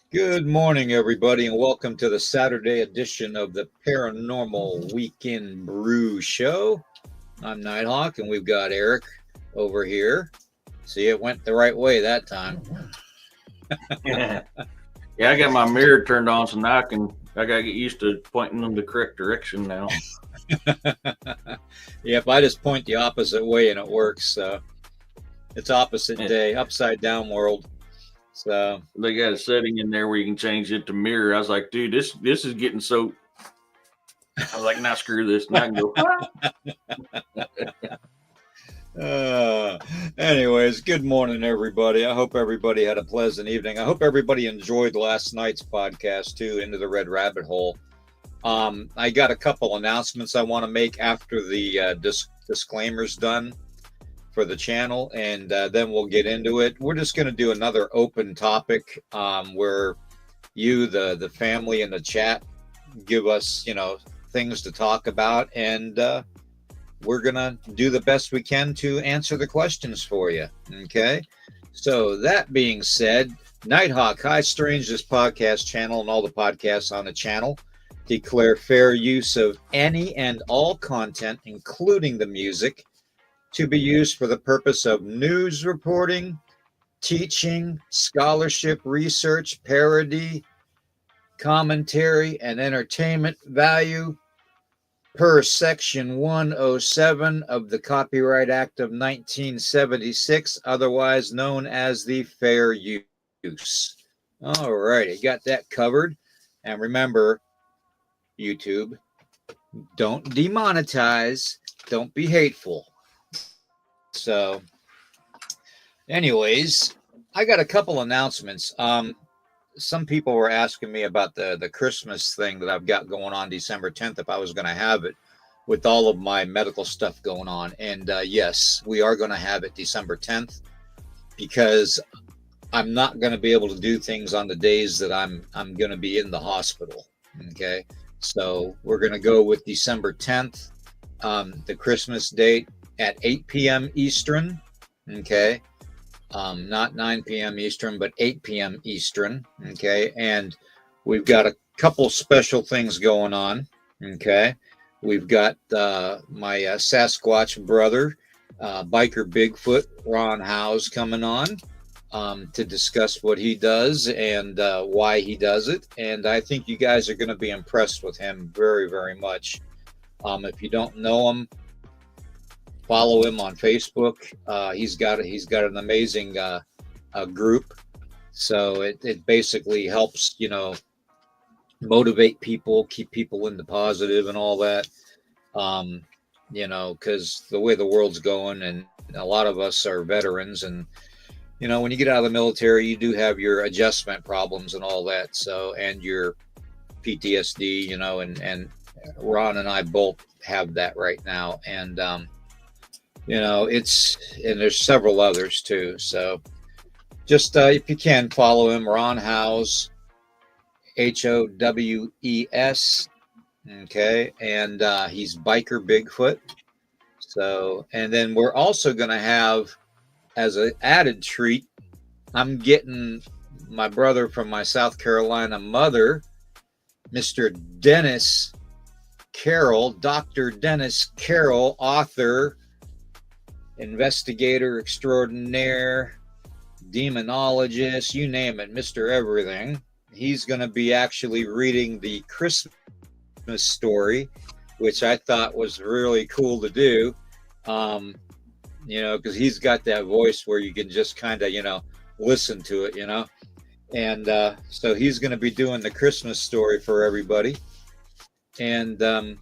Good morning, everybody, and welcome to the Saturday edition of the Paranormal Weekend Brew Show. I'm Nighthawk, and we've got Eric over here. See, it went the right way that time. Yeah, yeah. I got my mirror turned on, so now I gotta get used to pointing them the correct direction now. Yep, I just point the opposite way and it works. So it's opposite Yeah, day, upside down world. So, they got a setting in there where you can change it to mirror. I was like, dude, this is getting so. I was like, nah, screw this. Now I can go. uh, anyways, good morning, everybody. I hope everybody had a pleasant evening. I hope everybody enjoyed last night's podcast too, Into the Red Rabbit Hole. I got a couple announcements I want to make after the disclaimers done for the channel, and then we'll get into it. We're just going to do another open topic where you, the family in the chat, give us, things to talk about, and we're going to do the best we can to answer the questions for you. Okay. So that being said, Nighthawk, High Strange, this podcast channel and all the podcasts on the channel declare fair use of any and all content, including the music, to be used for the purpose of news reporting, teaching, scholarship, research, parody, commentary, and entertainment value per Section 107 of the Copyright Act of 1976, otherwise known as the Fair Use. All right, got that covered. And remember, YouTube, don't demonetize, don't be hateful. So, anyways, I got a couple announcements. Some people were asking me about the Christmas thing that I've got going on December 10th, if I was going to have it with all of my medical stuff going on. And yes, we are going to have it December 10th because I'm not going to be able to do things on the days that I'm going to be in the hospital. Okay. So we're going to go with December 10th, the Christmas date at 8 p.m. Eastern. Okay. Not 9 p.m. Eastern, but 8 p.m. Eastern. Okay. And we've got a couple special things going on. Okay. We've got my Sasquatch brother, Biker Bigfoot, Ron Howes, coming on to discuss what he does and why he does it. And I think you guys are going to be impressed with him very, very much. If you don't know him, follow him on Facebook. He's got an amazing group. So it basically helps, motivate people, keep people in the positive and all that. Because the way the world's going, and a lot of us are veterans, and when you get out of the military, you do have your adjustment problems and all that. So, and your PTSD, and Ron and I both have that right now. And, and there's several others too. So just, if you can, follow him, Ron Howes, Howes. Okay. And, he's Biker Bigfoot. So, and then we're also going to have, as an added treat, I'm getting my brother from my South Carolina mother, Mr. Dennis Carroll, Dr. Dennis Carroll, author, investigator extraordinaire, demonologist, you name it, Mr. Everything. He's going to be actually reading the Christmas story, which I thought was really cool to do. Because he's got that voice where you can just kind of, listen to it, And so he's going to be doing the Christmas story for everybody. And, and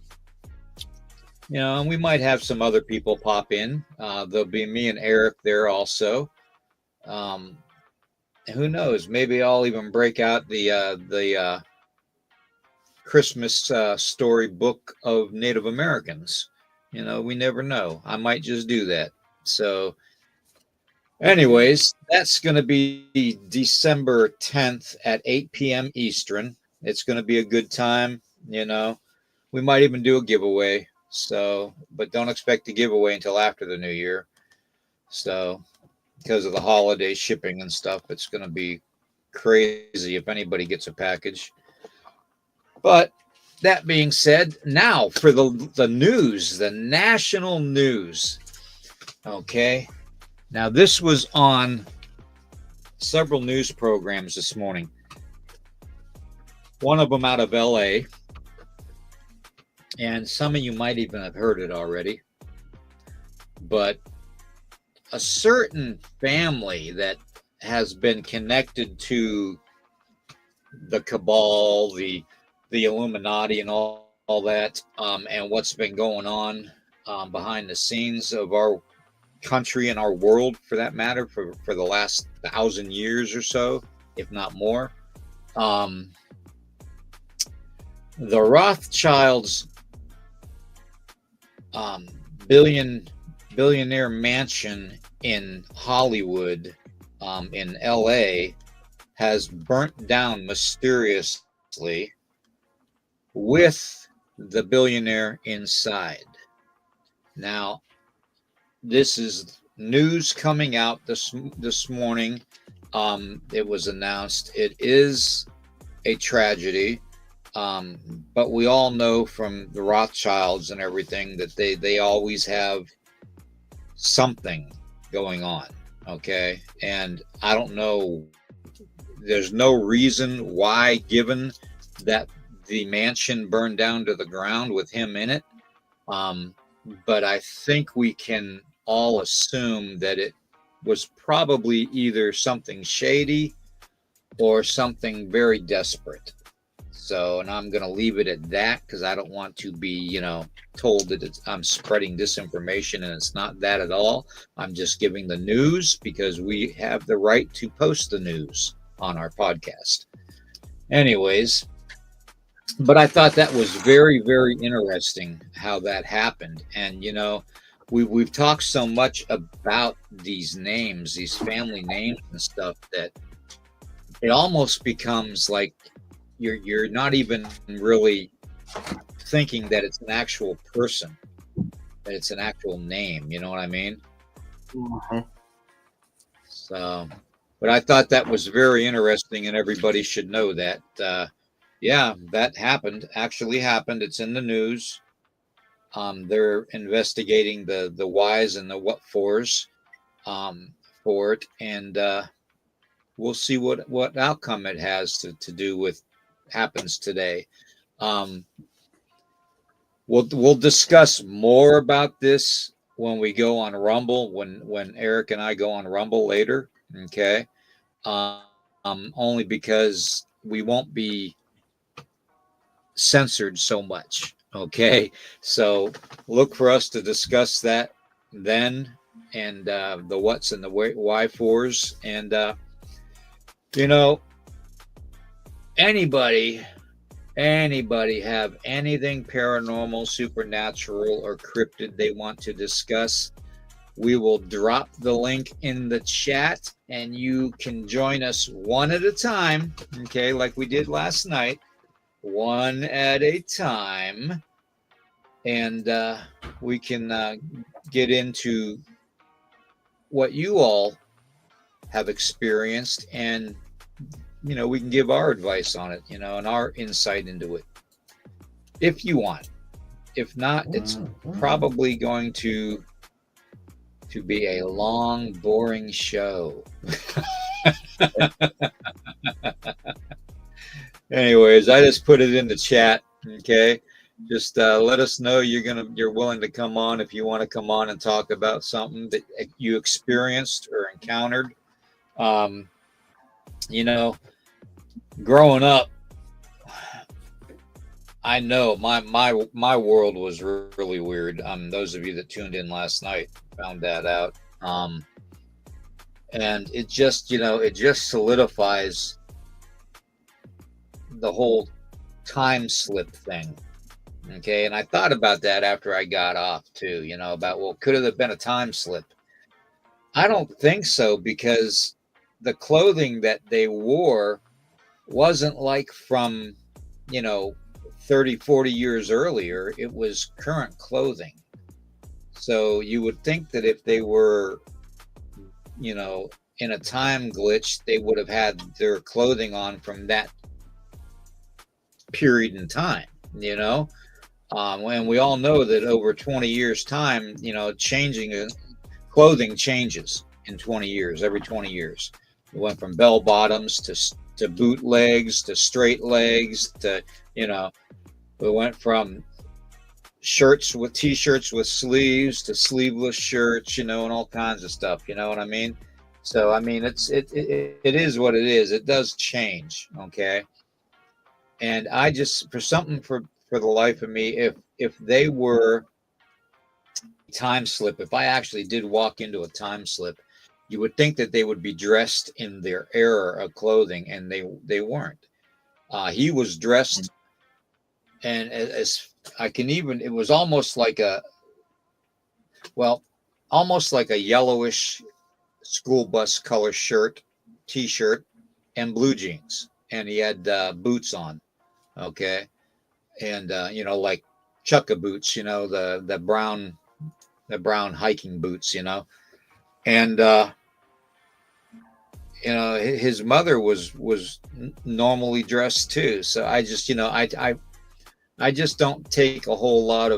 we might have some other people pop in. There'll be me and Eric there also. Who knows? Maybe I'll even break out the Christmas story book of Native Americans. We never know. I might just do that. So, anyways, that's going to be December 10th at 8 p.m. Eastern. It's going to be a good time. We might even do a giveaway. So, but don't expect the giveaway until after the new year. So, because of the holiday shipping and stuff, it's going to be crazy if anybody gets a package. But that being said, now for the news, the national news. Okay. Now, this was on several news programs this morning. One of them out of LA. And some of you might even have heard it already. But a certain family that has been connected to the cabal, the Illuminati, and all that, and what's been going on behind the scenes of our country and our world, for that matter, for the last 1,000 years or so, if not more. The Rothschilds' billionaire mansion in Hollywood, in LA, has burnt down mysteriously with the billionaire inside. Now, this is news coming out this morning. It was announced. It is a tragedy. But we all know from the Rothschilds and everything that they always have something going on. Okay. And I don't know, there's no reason why, given that the mansion burned down to the ground with him in it. But I think we can all assume that it was probably either something shady or something very desperate. So, and I'm going to leave it at that because I don't want to be, told that I'm spreading disinformation, and it's not that at all. I'm just giving the news because we have the right to post the news on our podcast. Anyways, but I thought that was very, very interesting how that happened. And, we've talked so much about these names, these family names and stuff, that it almost becomes like you're not even really thinking that it's an actual person, that it's an actual name. You know what I mean? Mm-hmm. So, but I thought that was very interesting, and everybody should know that. Yeah, that actually happened. It's in the news. They're investigating the whys and the what fors for it, and we'll see what outcome it has to do with happens today. We'll discuss more about this when we go on Rumble, when Eric and I go on Rumble later. Okay. Only because we won't be censored so much. Okay. So look for us to discuss that then, and the what's and the why fors. And anybody have anything paranormal, supernatural, or cryptid they want to discuss, we will drop the link in the chat, and you can join us one at a time. Okay, like we did last night, one at a time, and we can get into what you all have experienced, and we can give our advice on it, and our insight into it, if you want. If not, it's probably going to be a long, boring show. Anyways, I just put it in the chat. Okay, just let us know you're willing to come on, if you want to come on and talk about something that you experienced or encountered. Growing up, I know my world was really weird. Those of you that tuned in last night found that out. And it just solidifies the whole time slip thing. Okay, and I thought about that after I got off too. About, could it have been a time slip? I don't think so, because the clothing that they wore wasn't like from 30, 40 years earlier. It was current clothing. So you would think that if they were in a time glitch, they would have had their clothing on from that period in time, you know. And we all know that over 20 years time, you know, clothing changes in 20 years, every 20 years. It went from bell bottoms to boot legs to straight legs to, you know, we went from t-shirts with sleeves to sleeveless shirts, you know, and all kinds of stuff, you know what I mean? So I mean, it is what it is. It does change, okay? And I just, for the life of me, if they were time slip, if I actually did walk into a time slip, you would think that they would be dressed in their era of clothing, and they weren't. He was dressed, and as I can even, it was almost like almost like a yellowish school bus color t-shirt, and blue jeans, and he had boots on, okay, and you know, like chukka boots, you know, the brown hiking boots, you know, and you know, his mother was normally dressed too. So I just, you know, I just don't take a whole lot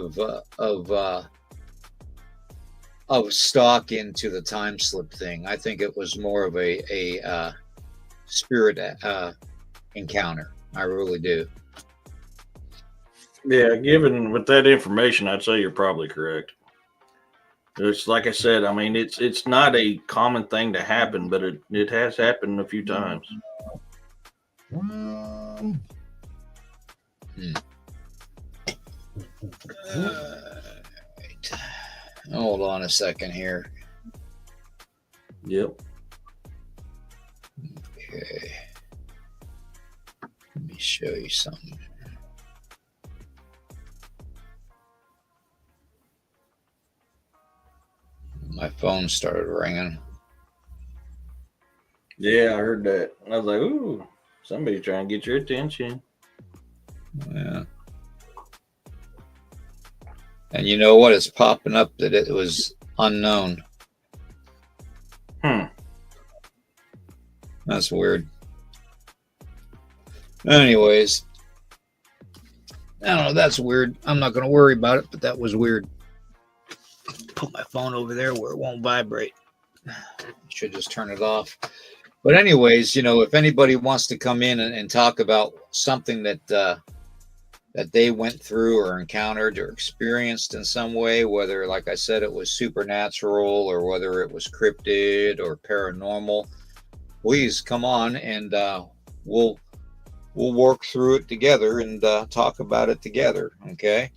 of stock into the time slip thing. I think it was more of a spirit encounter. I really do. Yeah, given with that information, I'd say you're probably correct. It's like I said. I mean, it's not a common thing to happen, but it has happened a few times. Hmm. Right. Hold on a second here. Yep. Okay. Let me show you something. My phone started ringing. Yeah, I heard that. I was like, ooh, somebody trying to get your attention. Yeah. And you know what? It's popping up that it was unknown. That's weird. Anyways, I don't know. That's weird. I'm not going to worry about it, but that was weird. Put my phone over there where it won't vibrate. Should just turn it off. But anyways, you know, if anybody wants to come in and talk about something that that they went through or encountered or experienced in some way, whether, like I said, it was supernatural or whether it was cryptid or paranormal, please come on, and we'll work through it together and talk about it together. Okay.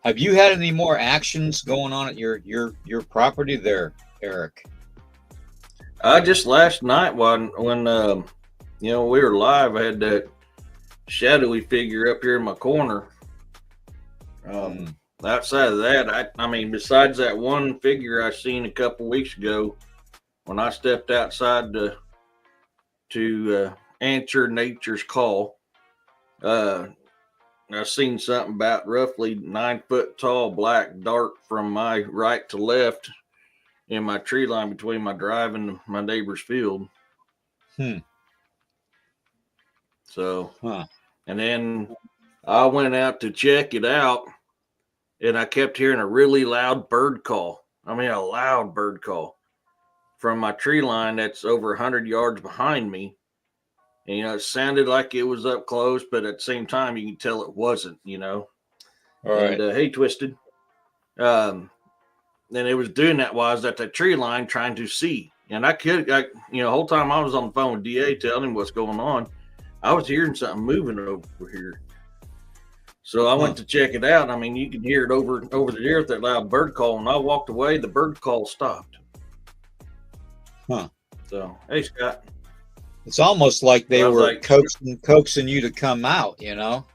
Have you had any more actions going on at your property there, Eric? Just last night when you know, we were live, I had that shadowy figure up here in my corner. Outside of that, I mean, besides that one figure I seen a couple weeks ago when I stepped outside to answer nature's call, I seen something about roughly 9 foot tall, black, dark from my right to left in my tree line between my drive and my neighbor's field. So, and then I went out to check it out, and I kept hearing a really loud bird call. I mean, a loud bird call from my tree line that's over 100 yards behind me. And, you know, it sounded like it was up close, but at the same time, you can tell it wasn't, you know. All right. And hey, Twisted. And it was doing that while I was at that tree line trying to see. And you know, the whole time I was on the phone with DA telling him what's going on, I was hearing something moving over here. So I went to check it out. I mean, you can hear it over the deer with that loud bird call. And I walked away, the bird call stopped. So, hey, Scott. It's almost like they were like, coaxing you to come out, you know?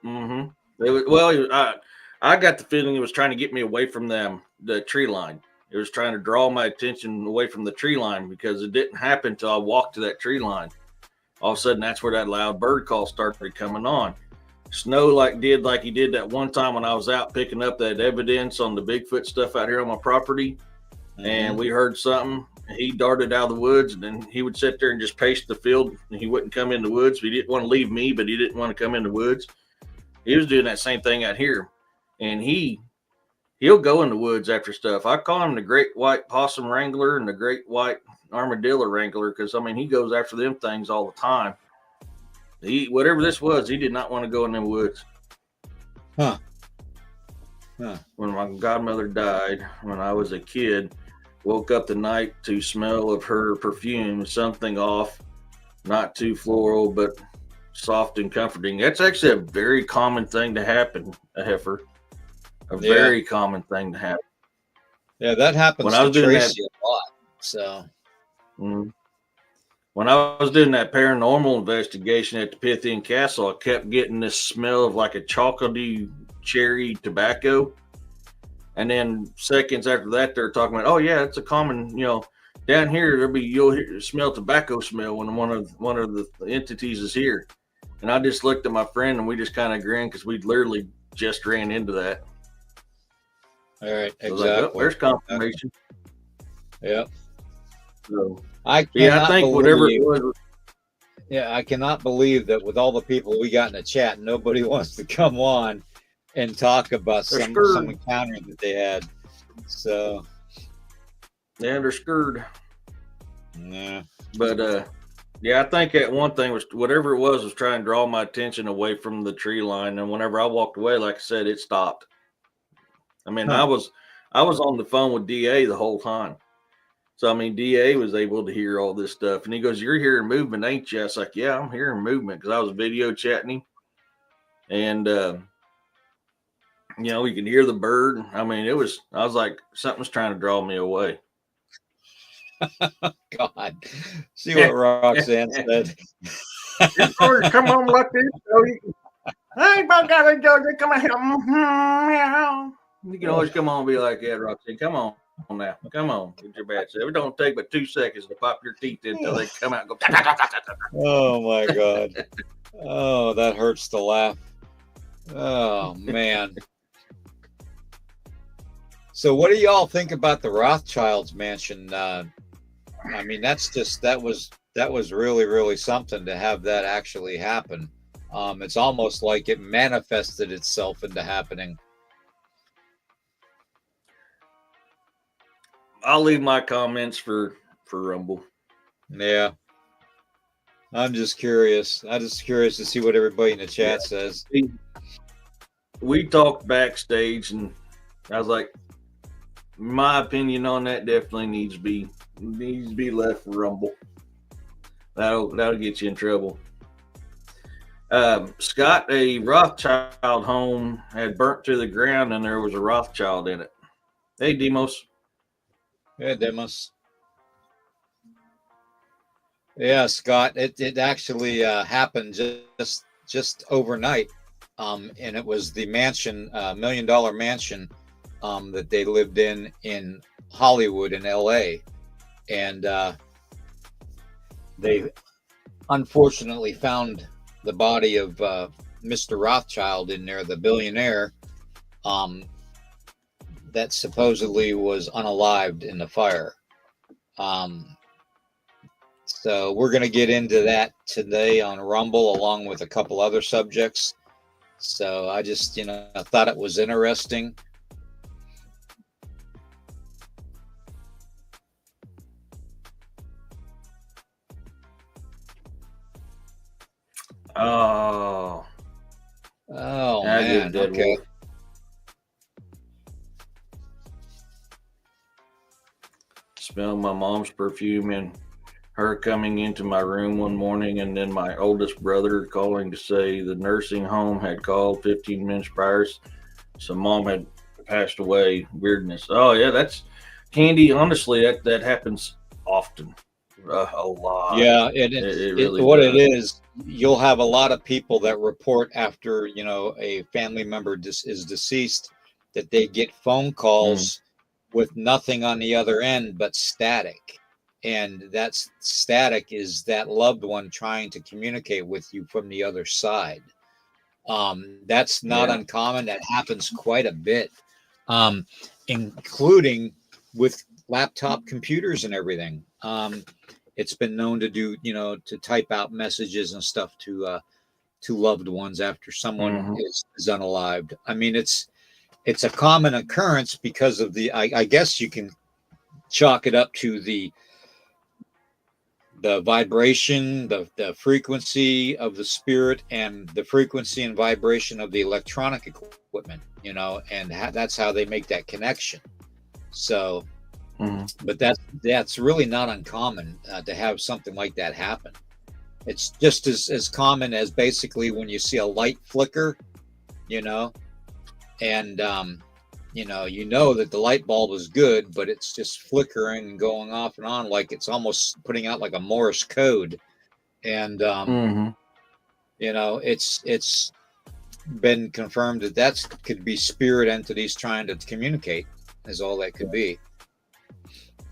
Well, I got the feeling it was trying to get me away from the tree line. It was trying to draw my attention away from the tree line because it didn't happen until I walked to that tree line. All of a sudden, that's where that loud bird call started coming on. Snow like he did that one time when I was out picking up that evidence on the Bigfoot stuff out here on my property. and we heard something. He darted out of the woods, and then he would sit there and just pace the field, and he wouldn't come in the woods. He didn't want to leave me, but he didn't want to come in the woods. He was doing that same thing out here, and he'll go in the woods after stuff. I call him the great white possum wrangler and the great white armadillo wrangler, because I mean he goes after them things all the time. Whatever this was, he did not want to go in them woods. When my godmother died, when I was a kid, woke up the night to smell of her perfume, something off, not too floral, but soft and comforting. That's actually a very common thing to happen, a heifer. Very common thing to happen. Yeah, that happens when I was doing that a lot. So when I was doing that paranormal investigation at the Pythian Castle, I kept getting this smell of like a chocolatey cherry tobacco. And then seconds after that, they're talking about, oh yeah, it's a common, down here you'll smell tobacco smell when one of the entities is here. And I just looked at my friend and we just kind of grinned because we literally just ran into that. All right, exactly. Like, oh, there's confirmation. Yep. So I think whatever it was. Yeah, I cannot believe that with all the people we got in the chat, nobody wants to come on and talk about some encounter that they had. So yeah, they're scared. Yeah. But I think that one thing was whatever it was trying to draw my attention away from the tree line. And whenever I walked away, like I said, it stopped. I mean, I was on the phone with DA the whole time. So, I mean, DA was able to hear all this stuff. And he goes, "You're hearing movement, ain't you?" I was like, "Yeah, I'm hearing movement," because I was video chatting him. And, we could hear the bird. I mean, I was like, something's trying to draw me away. God. See what Roxanne said. Come on, like this. Hey, got to go. Come on. You can always come on and be like, yeah, Roxanne, come on now. Come on. Get your bad self. It don't take but 2 seconds to pop your teeth in until they come out and go. Oh, my God. Oh, that hurts to laugh. Oh, man. So what do y'all think about the Rothschilds mansion? I mean, that was really, really something to have that actually happen. It's almost like it manifested itself into happening. I'll leave my comments for Rumble. Yeah. I'm just curious. I'm just curious to see what everybody in the chat says. We talked backstage, and I was like, my opinion on that definitely needs to be left for Rumble. That'll get you in trouble. Scott, a Rothschild home had burnt to the ground, and there was a Rothschild in it. Hey, Demos. Yeah, Demos. Yeah, Scott. It actually happened just overnight, and it was the mansion, $1 million mansion, that they lived in Hollywood in L.A. And they unfortunately found the body of Mr. Rothschild in there, the billionaire, that supposedly was unalived in the fire. So we're going to get into that today on Rumble, along with a couple other subjects. So I just, I thought it was interesting. Oh man. Okay. Smell my mom's perfume and her coming into my room one morning, and then my oldest brother calling to say the nursing home had called 15 minutes prior. So mom had passed away. Weirdness. Oh yeah, that's Candy. Honestly, that happens often. A lot. Yeah, it really what does. It is, you'll have a lot of people that report after a family member is deceased that they get phone calls with nothing on the other end but static, and that static is that loved one trying to communicate with you from the other side. That's not uncommon. That happens quite a bit, including with laptop computers and everything. It's been known to do, to type out messages and stuff to loved ones after someone is unalived. I mean, it's a common occurrence because of I guess you can chalk it up to the vibration, the frequency of the spirit, and the frequency and vibration of the electronic equipment, and that's how they make that connection. So, but that's really not uncommon to have something like that happen. It's just as common as basically when you see a light flicker, and that the light bulb is good, but it's just flickering and going off and on, like it's almost putting out like a Morse code. And it's been confirmed that could be spirit entities trying to communicate, is all that could be.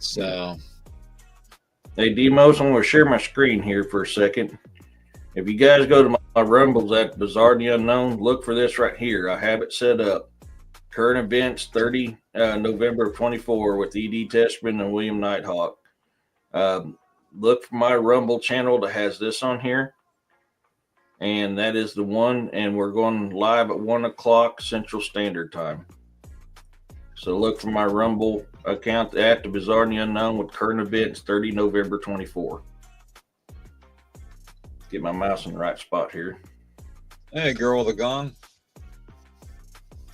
So, hey Demos, I'm going to share my screen here for a second. If you guys go to my Rumbles at Bizarre and the Unknown, look for this right here. I have it set up. Current events 30 November of 24 with E.D. Testman and William Nighthawk. Look for my Rumble channel that has this on here. And that is the one. And we're going live at 1 o'clock Central Standard Time. So look for my Rumble account at the Bizarre and the Unknown with current events 30 November 24. Get my mouse in the right spot here. Hey, girl with a gong.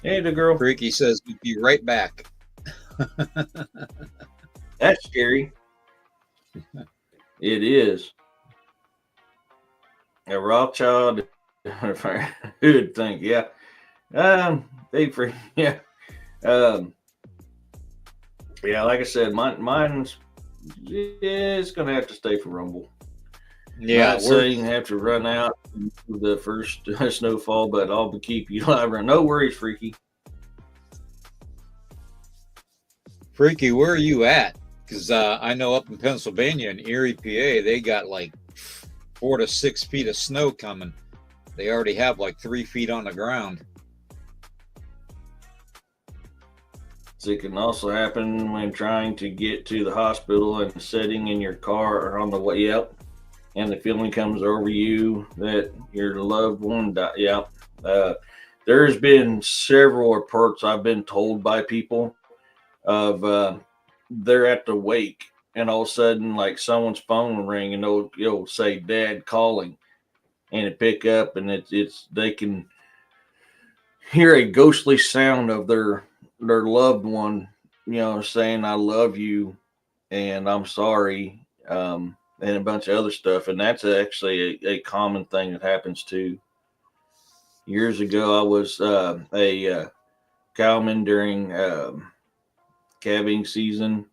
Hey, the girl. Freaky says, we'll be right back. That's scary. It is. A Rothschild. Who'd think? Yeah. Yeah. Yeah, like I said, mine's it's gonna have to stay for Rumble. Yeah, not saying have to run out the first snowfall, but I'll keep you live. No worries, Freaky. Freaky, where are you at? Because I know up in Pennsylvania and Erie, PA, they got like 4 to 6 feet of snow coming. They already have like 3 feet on the ground. It can also happen when trying to get to the hospital and sitting in your car or on the way out, and the feeling comes over you that your loved one died. Yeah. There's been several reports I've been told by people of they're at the wake and all of a sudden like someone's phone will ring and it'll say dad calling, and it pick up and it's they can hear a ghostly sound of their loved one, saying I love you and I'm sorry, and a bunch of other stuff. And that's actually a common thing that happens too. Years ago, I was a cowman during calving season.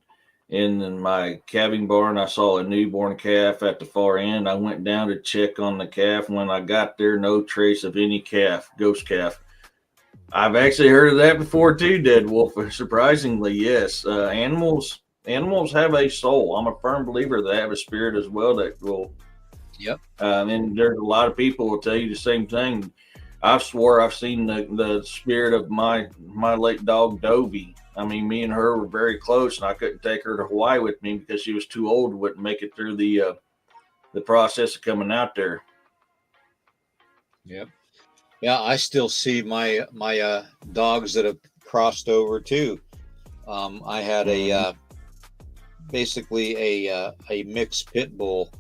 In my calving barn, I saw a newborn calf at the far end. I went down to check on the calf. When I got there, no trace of any calf, ghost calf. I've actually heard of that before too, Dead Wolf. Surprisingly, yes. Animals have a soul. I'm a firm believer they have a spirit as well that will. Yep. And there's a lot of people will tell you the same thing. I swore I've seen the spirit of my late dog Dovey. I mean, me and her were very close, and I couldn't take her to Hawaii with me because she was too old, wouldn't make it through the process of coming out there. Yep. Yeah, I still see my dogs that have crossed over too. I had basically a mixed pit bull.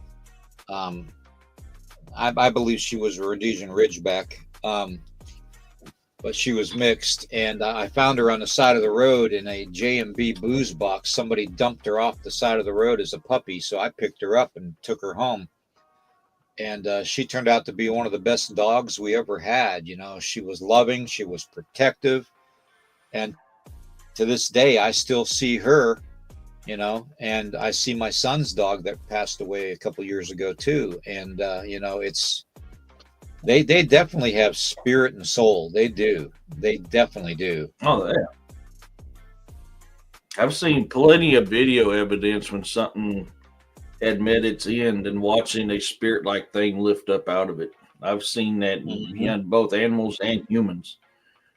I believe she was a Rhodesian Ridgeback, but she was mixed, and I found her on the side of the road in a J&B booze box. Somebody dumped her off the side of the road as a puppy, so I picked her up and took her home. And she turned out to be one of the best dogs we ever had. She was loving, she was protective. And to this day, I still see her, and I see my son's dog that passed away a couple years ago too. And, they definitely have spirit and soul. They do. They definitely do. Oh, yeah. I've seen plenty of video evidence when something had met its end and watching a spirit-like thing lift up out of it. I've seen that in both animals and humans.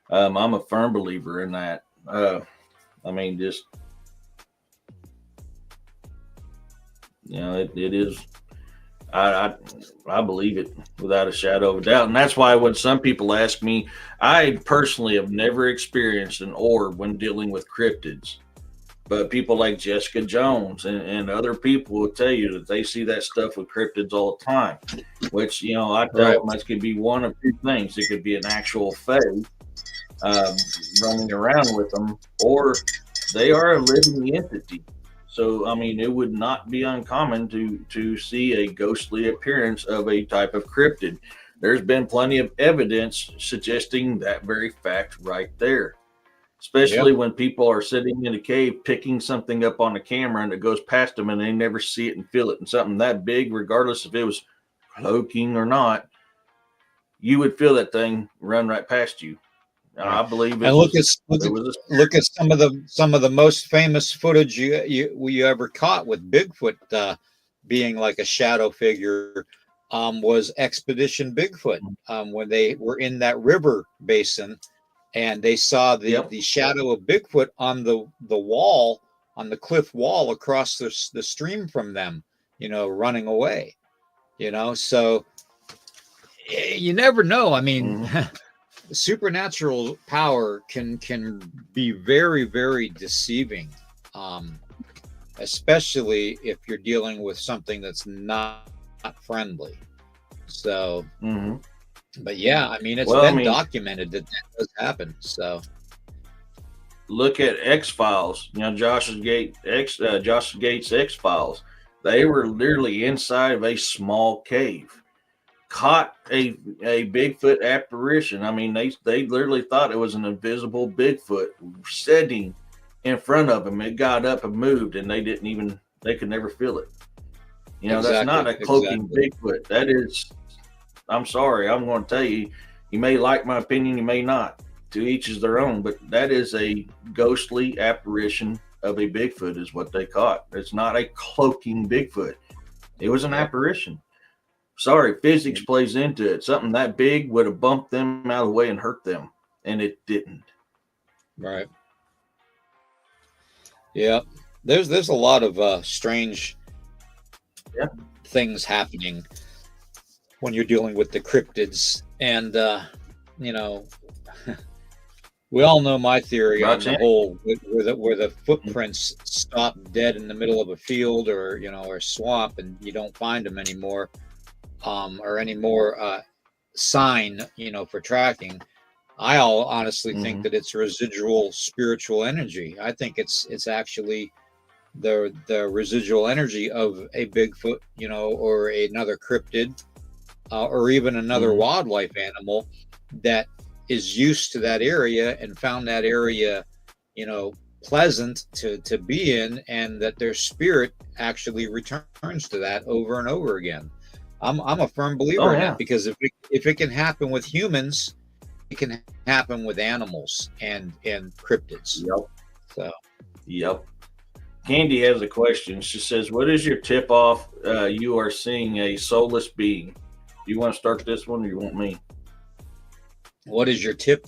I'm a firm believer in that. It is. I believe it without a shadow of a doubt, and that's why when some people ask me, I personally have never experienced an orb when dealing with cryptids. But people like Jessica Jones and other people will tell you that they see that stuff with cryptids all the time. Which I tell them it could be one of two things. It could be an actual fae running around with them, or they are a living entity. So, I mean, it would not be uncommon to see a ghostly appearance of a type of cryptid. There's been plenty of evidence suggesting that very fact right there. Especially when people are sitting in a cave picking something up on a camera and it goes past them and they never see it and feel it. And something that big, regardless if it was cloaking or not, you would feel that thing run right past you. I believe it. And look at some of the most famous footage you ever caught with Bigfoot being like a shadow figure. Was Expedition Bigfoot when they were in that river basin and they saw the shadow of Bigfoot on the wall, on the cliff wall across the stream from them, running away. So you never know. I mean, supernatural power can be very, very deceiving, especially if you're dealing with something that's not friendly. So, but yeah, I mean, it's been documented that does happen. So, look at X-Files. Josh Gates X-Files. They were literally inside of a small cave, caught a Bigfoot apparition. I mean, they literally thought it was an invisible Bigfoot sitting in front of them. It got up and moved, and they could never feel it. That's not a cloaking Bigfoot. That is, I'm sorry, I'm going to tell you, you may like my opinion, you may not. To each is their own, but that is a ghostly apparition of a Bigfoot is what they caught. It's not a cloaking Bigfoot. It was an apparition. Sorry, physics plays into it. Something that big would have bumped them out of the way and hurt them, and it didn't. Right. Yeah. There's a lot of strange things happening when you're dealing with the cryptids, and we all know my theory on the whole where the footprints stop dead in the middle of a field or swamp, and you don't find them anymore. Or any more sign, for tracking. I honestly think that it's residual spiritual energy. I think it's actually the residual energy of a Bigfoot, or another cryptid, or even another wildlife animal that is used to that area and found that area, pleasant to be in, and that their spirit actually returns to that over and over again. I'm a firm believer in that, because if it can happen with humans, it can happen with animals and cryptids. Yep. Candy has a question. She says, "What is your tip off? You are seeing a soulless being." Do you want to start this one, or you want me? What is your tip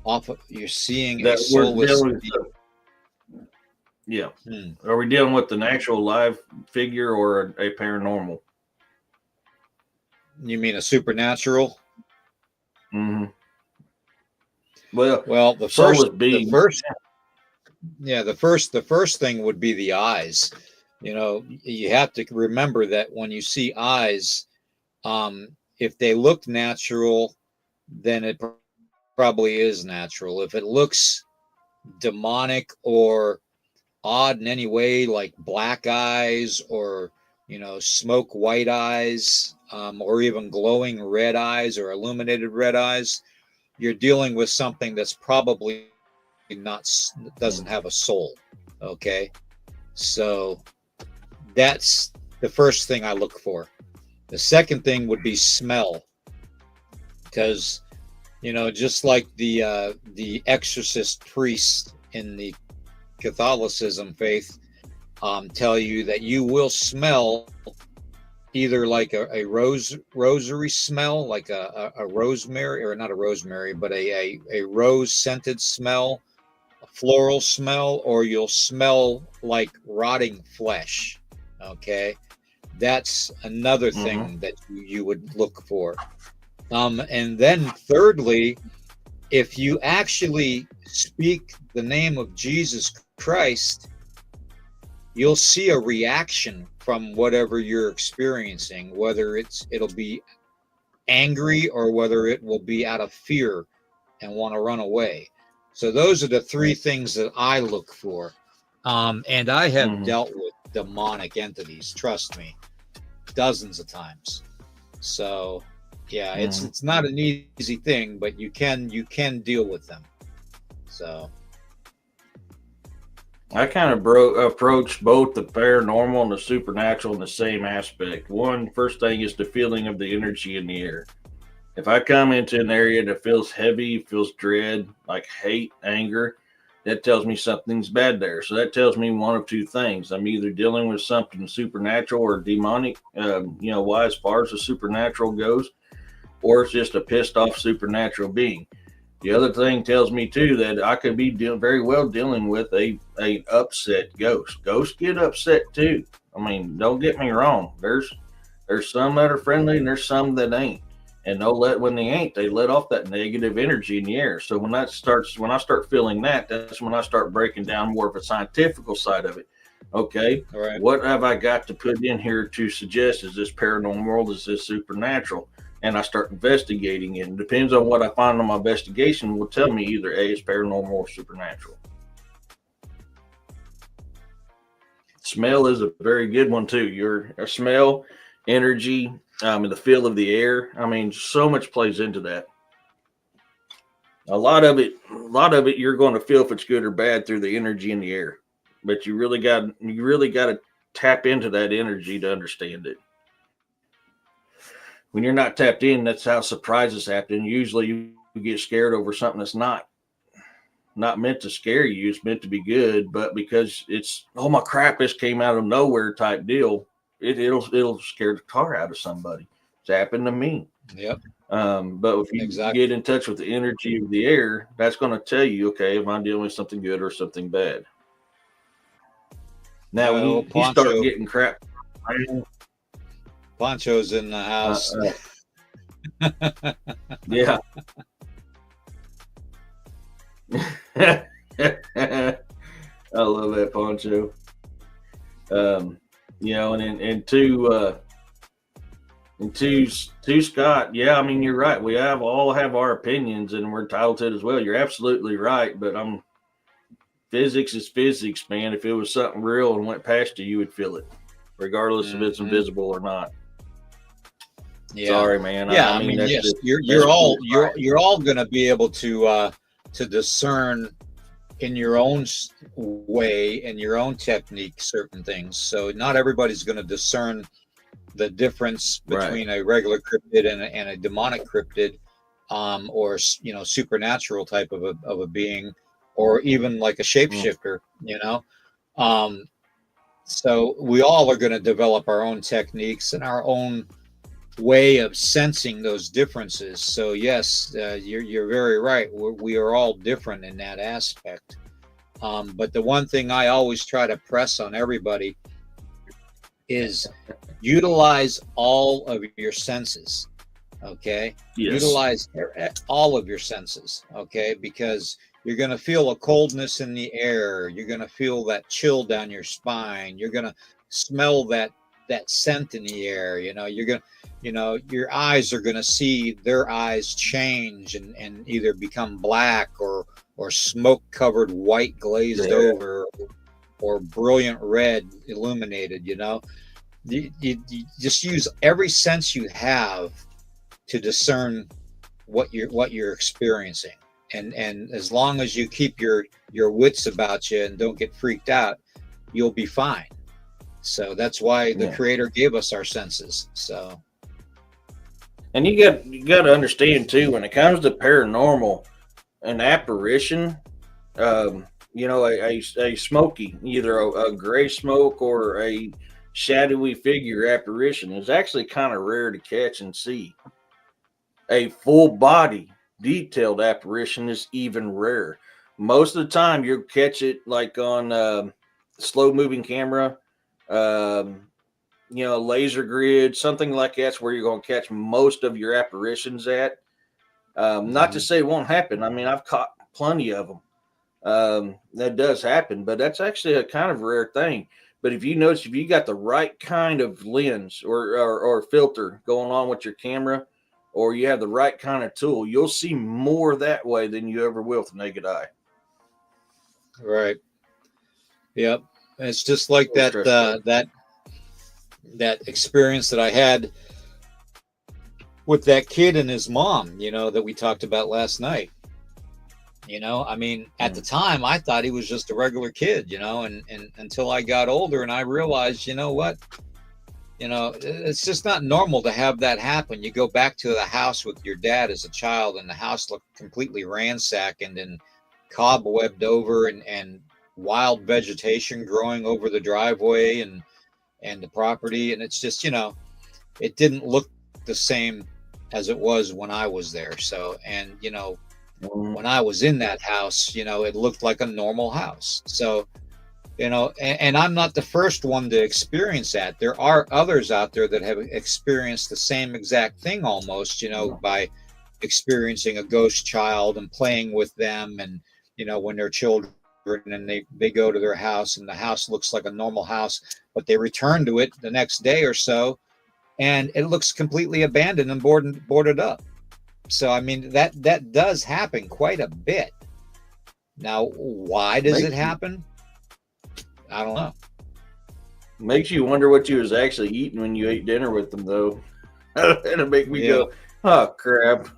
off? You're seeing a soulless being. Yeah. Are we dealing with an actual live figure or a paranormal? You mean a supernatural? Well, the first thing would be the eyes. You have to remember that when you see eyes, if they look natural, then it probably is natural. If it looks demonic or odd in any way, like black eyes or smoke white eyes, or even glowing red eyes or illuminated red eyes, you're dealing with something that's probably doesn't have a soul. Okay, so that's the first thing I look for. The second thing would be smell, because just like the exorcist priests in the Catholicism faith tell you that you will smell either like a rosary smell, like a rosemary, or not a rosemary, but a rose scented smell, a floral smell, or you'll smell like rotting flesh. Okay, that's another thing that you would look for. And then thirdly, if you actually speak the name of Jesus Christ, you'll see a reaction from whatever you're experiencing, whether it'll be angry or whether it will be out of fear and want to run away. So those are the three things that I look for. And I have dealt with demonic entities, trust me, dozens of times. So yeah, it's not an easy thing, but you can deal with them. So I kind of approach both the paranormal and the supernatural in the same aspect. First thing is the feeling of the energy in the air. If I come into an area that feels heavy, feels dread, like hate, anger, that tells me something's bad there. So that tells me one of two things. I'm either dealing with something supernatural or demonic, as far as the supernatural goes, or it's just a pissed off supernatural being. The other thing tells me too that I could be very well dealing with a upset ghost. Ghosts get upset too. I mean, don't get me wrong. There's some that are friendly and there's some that ain't. And when they ain't, they let off that negative energy in the air. So when I start feeling that, that's when I start breaking down more of a scientific side of it. Okay, right. What have I got to put in here to suggest? Is this paranormal? Is this supernatural? And I start investigating it. And depends on what I find on my investigation will tell me either A is paranormal or supernatural. Smell is a very good one too. Your smell, energy, and the feel of the air. I mean, so much plays into that. A lot of it, you're going to feel if it's good or bad through the energy in the air. But you really got to tap into that energy to understand it. When you're not tapped in, that's how surprises happen. Usually you get scared over something that's not meant to scare you. It's meant to be good, but because it's, oh my crap, this came out of nowhere type deal, it'll scare the tar out of somebody. It's happened to me. Yep. But if you get in touch with the energy of the air, that's going to tell you, okay, if I'm dealing with something good or something bad. Now, when you start getting crap, Poncho's in the house. Yeah. I love that Poncho. And to Scott, yeah, I mean, you're right. We all have our opinions and we're entitled to it as well. You're absolutely right. But physics is physics, man. If it was something real and went past you, you would feel it, regardless if it's invisible or not. Yeah. Sorry, man. Yeah, I mean, yes, you're all going to be able to discern in your own way and your own technique certain things. So not everybody's going to discern the difference between a regular cryptid and a demonic cryptid, or supernatural type of a being, or even like a shapeshifter. So we all are going to develop our own techniques and our own way of sensing those differences. So yes, you're very right. We are all different in that aspect. But the one thing I always try to press on everybody is utilize all of your senses. Okay. Yes. Utilize all of your senses. Okay. Because you're going to feel a coldness in the air. You're going to feel that chill down your spine. You're going to smell that scent in the air. You're going to, your eyes are going to see their eyes change and either become black or smoke covered white glazed over, or brilliant red illuminated. You just use every sense you have to discern what you're experiencing. And as long as you keep your wits about you and don't get freaked out, you'll be fine. So that's why the Creator gave us our senses. So, and you got to understand too, when it comes to paranormal, an apparition, a smoky, either a gray smoke or a shadowy figure apparition is actually kind of rare to catch and see. A full body detailed apparition is even rare. Most of the time you'll catch it like on slow moving camera, laser grid, something like that's where you're going to catch most of your apparitions at. Not to say it won't happen. I mean, I've caught plenty of them. That does happen, but that's actually a kind of rare thing. But if you notice, if you got the right kind of lens or filter going on with your camera, or you have the right kind of tool, you'll see more that way than you ever will with the naked eye. Right. Yep. It's just like that experience that I had with that kid and his mom, that we talked about last night. I mean, at the time I thought he was just a regular kid, and until I got older and I realized, what, it's just not normal to have that happen. You go back to the house with your dad as a child and the house looked completely ransacked and cobwebbed over and wild vegetation growing over the driveway and the property. And it's just, it didn't look the same as it was when I was there. So, and, when I was in that house, it looked like a normal house. So, and I'm not the first one to experience that. There are others out there that have experienced the same exact thing almost, by experiencing a ghost child and playing with them. And, when they're children and they go to their house and the house looks like a normal house, but they return to it the next day or so, and it looks completely abandoned and boarded up. So, I mean, that does happen quite a bit. Now, why does it happen? I don't know. Makes you wonder what you was actually eating when you ate dinner with them, though. It'll make me go, oh, crap.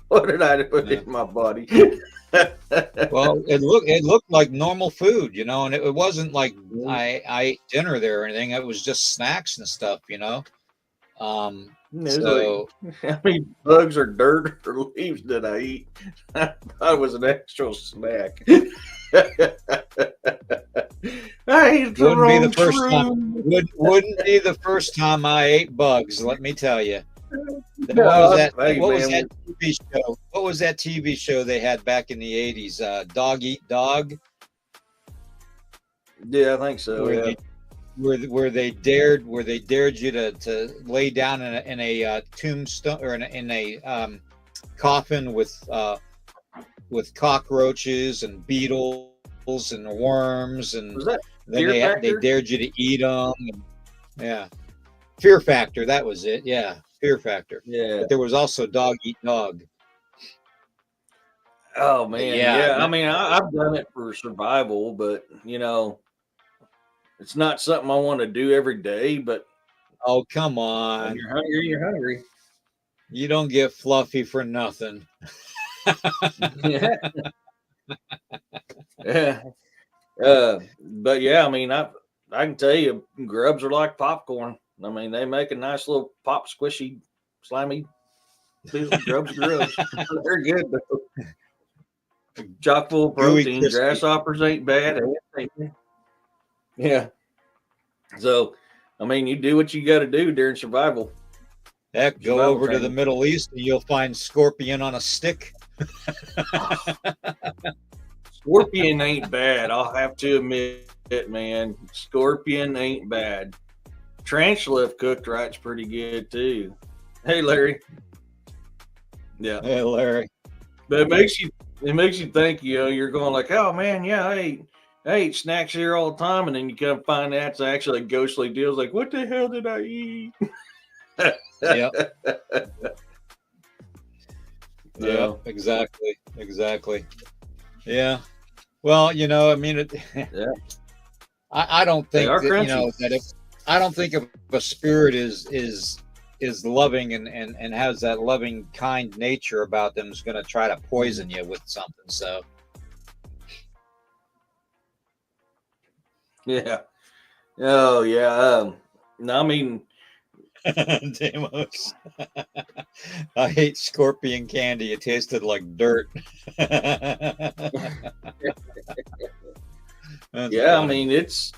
What did I put in my body? Well, it looked like normal food, and it wasn't like I ate dinner there or anything. It was just snacks and stuff, So, how many bugs or dirt or leaves did I eat? I thought it was an actual snack. Wouldn't be the first time I ate bugs, let me tell you. What was that TV show? What was that TV show they had back in the 80s? Dog Eat Dog? Yeah, I think so. Where they dared you to lay down in a tombstone or in a coffin with cockroaches and beetles and worms, and then they dared you to eat them. Yeah, Fear Factor, that was it. Yeah, Fear Factor. Yeah, but there was also Dog Eat Dog. Oh man, yeah. I mean, I've done it for survival, but it's not something I want to do every day, but oh, come on. When you're hungry, you're hungry. You don't get fluffy for nothing. Yeah. Yeah. But yeah, I mean, I can tell you grubs are like popcorn. I mean, they make a nice little pop, squishy, slimy grubs. They're good though. Chock full of protein. Grasshoppers ain't bad. Yeah. So, I mean, you do what you got to do during survival. Heck, go over to the Middle East and you'll find scorpion on a stick. Scorpion ain't bad. I'll have to admit it, man. Scorpion ain't bad. Tarantula, if cooked right, is pretty good too. Hey, Larry. Yeah. Hey, Larry. But it makes you think. You're going like, oh man, yeah, I ate snacks here all the time, and then you come find out it's actually a ghostly deal. It's like, what the hell did I eat? Yep. Yeah, exactly. Yeah. Well, I mean, I don't think I don't think if a spirit is loving and has that loving, kind nature about them is going to try to poison you with something. So. Yeah. Oh yeah. No, I mean, Demos. I hate scorpion candy. It tasted like dirt. Yeah, funny. I mean, it's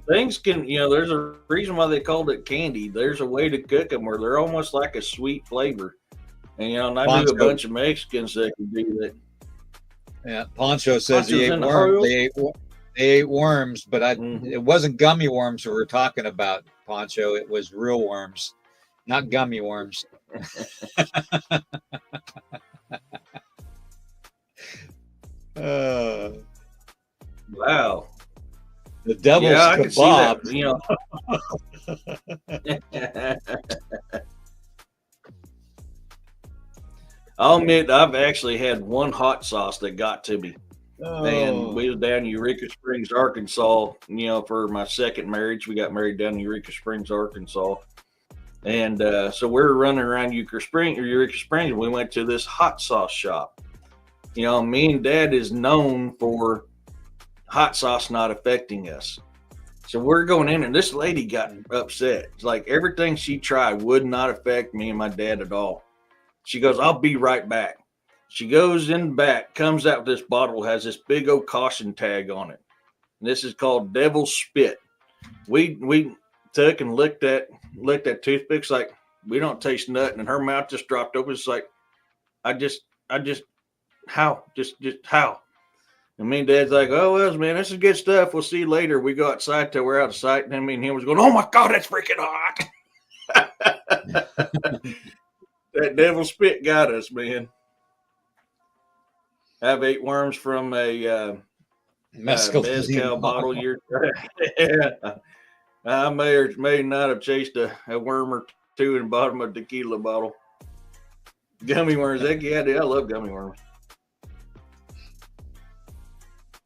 things can, there's a reason why they called it candy. There's a way to cook them where they're almost like a sweet flavor. And and I knew a bunch of Mexicans that could do that. Yeah, Poncho says he ate worms. They ate worms, but it wasn't gummy worms we were talking about, Poncho. It was real worms, not gummy worms. Wow. The devil's I kebab. can see that, you know. I'll admit, I've actually had one hot sauce that got to me. And we was down in Eureka Springs, Arkansas, you know, for my second marriage. We got married down in Eureka Springs, Arkansas. And so we're running around Eureka Springs. We went to this hot sauce shop. You know, me and Dad is known for hot sauce not affecting us. So we're going in, and this lady got upset. It's like everything she tried would not affect me and my dad at all. She goes, "I'll be right back." She goes in back, comes out with this bottle, has this big old caution tag on it. And this is called Devil's Spit. We took and licked that toothpicks like we don't taste nothing, and her mouth just dropped open. It's like, how? Just how? And me and Dad's like, "Oh, well, man, this is good stuff. We'll see you later." We go outside till we're out of sight, and then me and him was going, "Oh my God, that's freaking hot." That Devil's Spit got us, man. I've ate worms from a mezcal bottle. I may or may not have chased a worm or two in the bottom of a tequila bottle. Gummy worms, heck yeah, dude, I love gummy worms.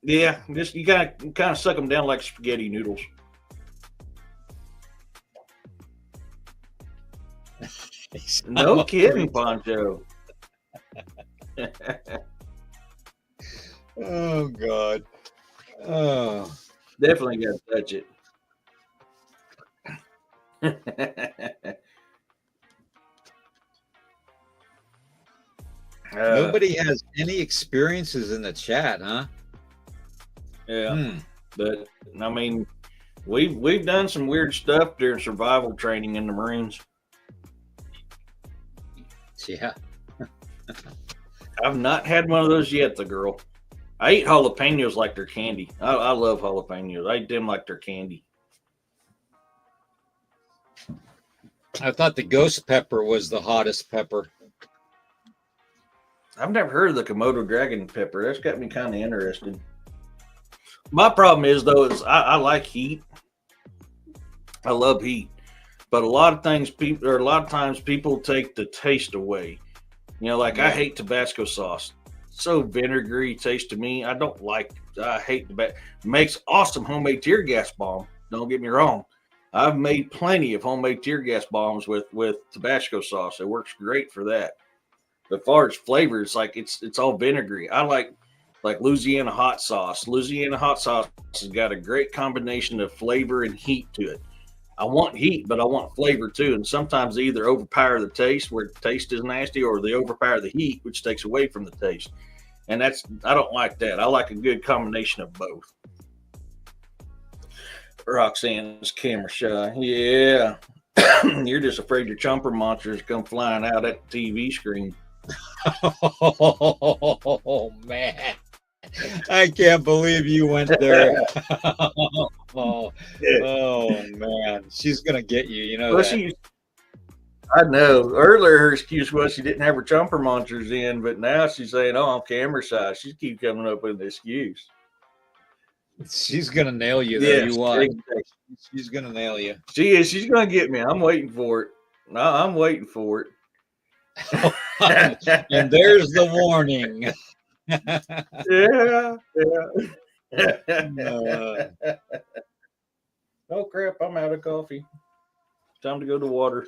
Yeah, just you kind of suck them down like spaghetti noodles. No kidding, Poncho. Oh God. Oh, definitely got to touch it. Nobody has any experiences in the chat, huh? Yeah, but I mean, we've done some weird stuff during survival training in the Marines. Yeah. I've not had one of those yet, the girl. I eat jalapenos like they're candy. I love jalapenos. I eat them like they're candy. I thought the ghost pepper was the hottest pepper. I've never heard of the Komodo dragon pepper. That's got me kind of interested. My problem is, though, is I like heat. I love heat. But a lot of times people take the taste away. You know, like I hate Tabasco sauce. So vinegary taste to me. I hate Tabasco. Makes awesome homemade tear gas bomb. Don't get me wrong. I've made plenty of homemade tear gas bombs with Tabasco sauce. It works great for that. But as far as flavor, it's like it's all vinegary. I like Louisiana hot sauce. Louisiana hot sauce has got a great combination of flavor and heat to it. I want heat, but I want flavor too. And sometimes they either overpower the taste, where the taste is nasty, or they overpower the heat, which takes away from the taste. And I don't like that. I like a good combination of both. Roxanne's camera shy. Yeah. You're just afraid your chomper monsters come flying out at the TV screen. Oh, man. I can't believe you went there. Oh, man. She's going to get you. You know that. I know. Earlier, her excuse was she didn't have her chomper monsters in, but now she's saying, "Oh, I'm camera shy." She keeps coming up with an excuse. She's going to nail you, though. You watch. She's going to nail you. She is. She's going to get me. I'm waiting for it. No, I'm waiting for it. And there's the warning. Yeah. Oh, crap. I'm out of coffee. Time to go to water.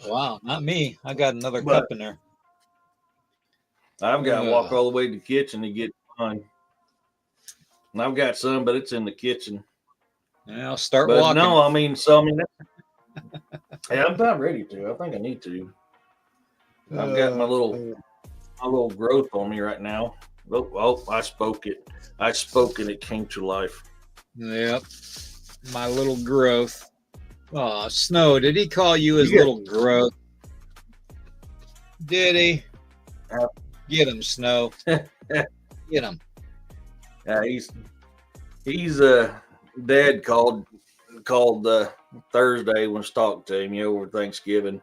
Wow. Not me. I got another cup in there. I've got to walk all the way to the kitchen to get mine. And I've got some, but it's in the kitchen. Yeah, I'll start walking. No, I mean, yeah, I'm not ready to. I think I need to. I've got my little growth on me right now. Oh, I spoke it. I spoke and it came to life. Yep. My little growth. Oh, Snow, did he call you his little growth? Did he? Get him, Snow. Get him. he's dad called Thursday when I was talking to him, over Thanksgiving.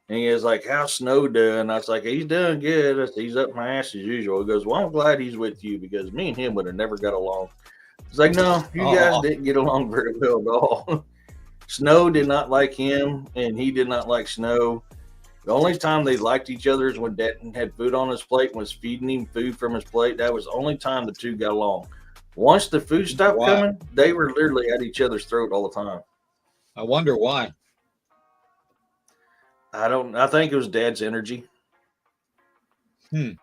And he was like, "How's Snow doing?" I was like, "He's doing good. I said, he's up my ass as usual." He goes, "Well, I'm glad he's with you because me and him would have never got along." It's like, no, you guys didn't get along very well at all. Snow did not like him, and he did not like Snow. The only time they liked each other is when Dad had food on his plate and was feeding him food from his plate. That was the only time the two got along. Once the food stopped coming, they were literally at each other's throat all the time. I wonder why. I think it was Dad's energy. The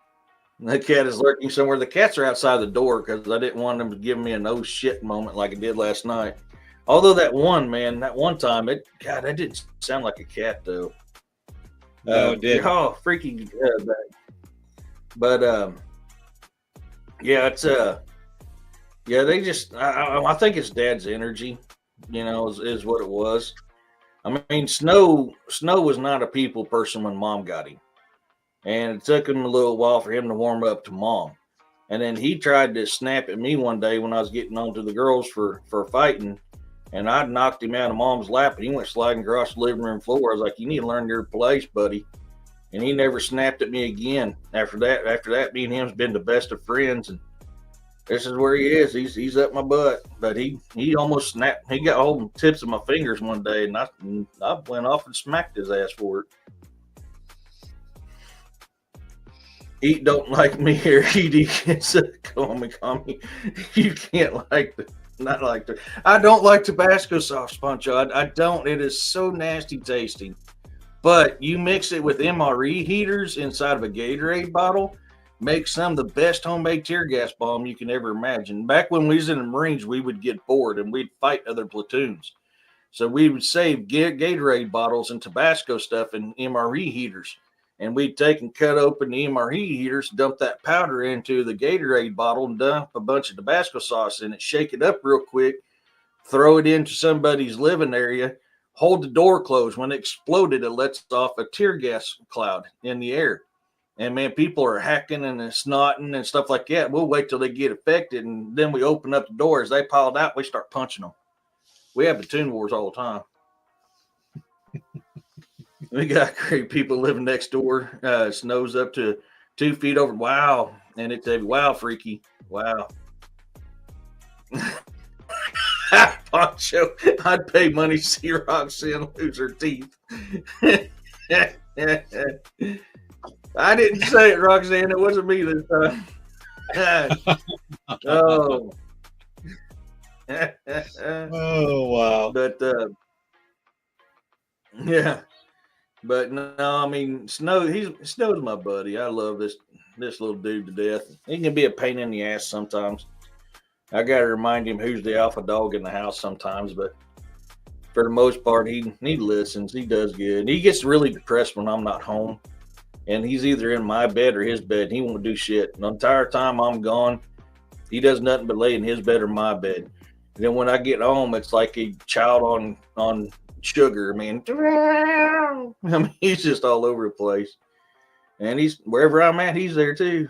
cat is lurking somewhere. The cats are outside the door because I didn't want them to give me a no shit moment like it did last night. Although that one time, that didn't sound like a cat though. No, it did. Oh, freaking good. But yeah, it's they just. I think it's Dad's energy, is what it was. I mean, Snow was not a people person when Mom got him, and it took him a little while for him to warm up to Mom. And then he tried to snap at me one day when I was getting on to the girls for fighting, and I knocked him out of Mom's lap, and he went sliding across the living room floor. I was like, "You need to learn your place, buddy." And he never snapped at me again. After that, me and him's been the best of friends, and this is where he is. He's up my butt. But he almost snapped. He got hold of the tips of my fingers one day, and I went off and smacked his ass for it. He don't like me here. He call me. You can't like the. Not like the. I don't like Tabasco sauce, Pancho. I don't. It is so nasty tasting. But you mix it with MRE heaters inside of a Gatorade bottle, make some of the best homemade tear gas bomb you can ever imagine. Back when we was in the Marines, we would get bored and we'd fight other platoons. So we would save Gatorade bottles and Tabasco stuff in MRE heaters. And we'd take and cut open the MRE heaters, dump that powder into the Gatorade bottle and dump a bunch of Tabasco sauce in it, shake it up real quick, throw it into somebody's living area, hold the door closed. When it exploded, it lets off a tear gas cloud in the air. And man, people are hacking and snotting and stuff like that. We'll wait till they get affected, and then we open up the doors. They piled out. We start punching them. We have platoon wars all the time. We got great people living next door. Snow's up to 2 feet over. Wow. And it's a wow, freaky. Wow. Poncho, I'd pay money to see Roxanne lose her teeth. I didn't say it, Roxanne. It wasn't me this time. Oh. Oh, wow. But, yeah. But no, I mean, Snow's my buddy. I love this little dude to death. He can be a pain in the ass sometimes. I got to remind him who's the alpha dog in the house sometimes, but for the most part, he listens. He does good. He gets really depressed when I'm not home, and he's either in my bed or his bed. He won't do shit. The entire time I'm gone, he does nothing but lay in his bed or my bed. And then when I get home, it's like a child on sugar, man. I mean, he's just all over the place. And he's wherever I'm at, he's there too.